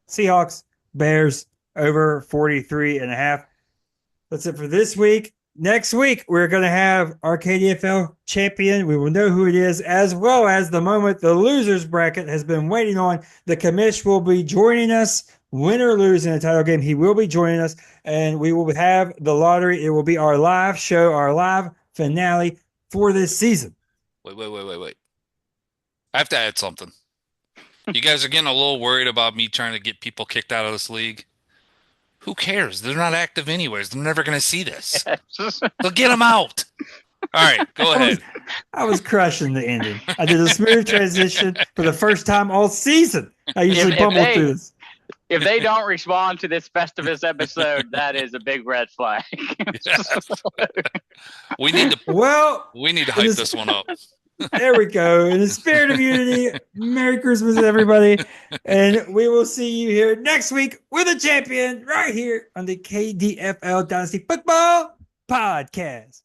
Seahawks, Bears, over 43.5. That's it for this week. Next week, we're going to have our KDFL champion. We will know who it is, as well as the moment the losers bracket has been waiting on. The commish will be joining us, win or lose in a title game. He will be joining us, and we will have the lottery. It will be our live show, our live finale for this season. Wait. I have to add something. You guys are getting a little worried about me trying to get people kicked out of this league. Who cares? They're not active anyways. They're never going to see this. So get them out. All right, go ahead. I was crushing the ending. I did a smooth transition for the first time all season. I usually bumble through this. If they don't respond to this Festivus episode, that is a big red flag. We need to hype this one up. There we go. In the spirit of unity, Merry Christmas, everybody. And we will see you here next week with a champion right here on the KDFL Dynasty Football Podcast.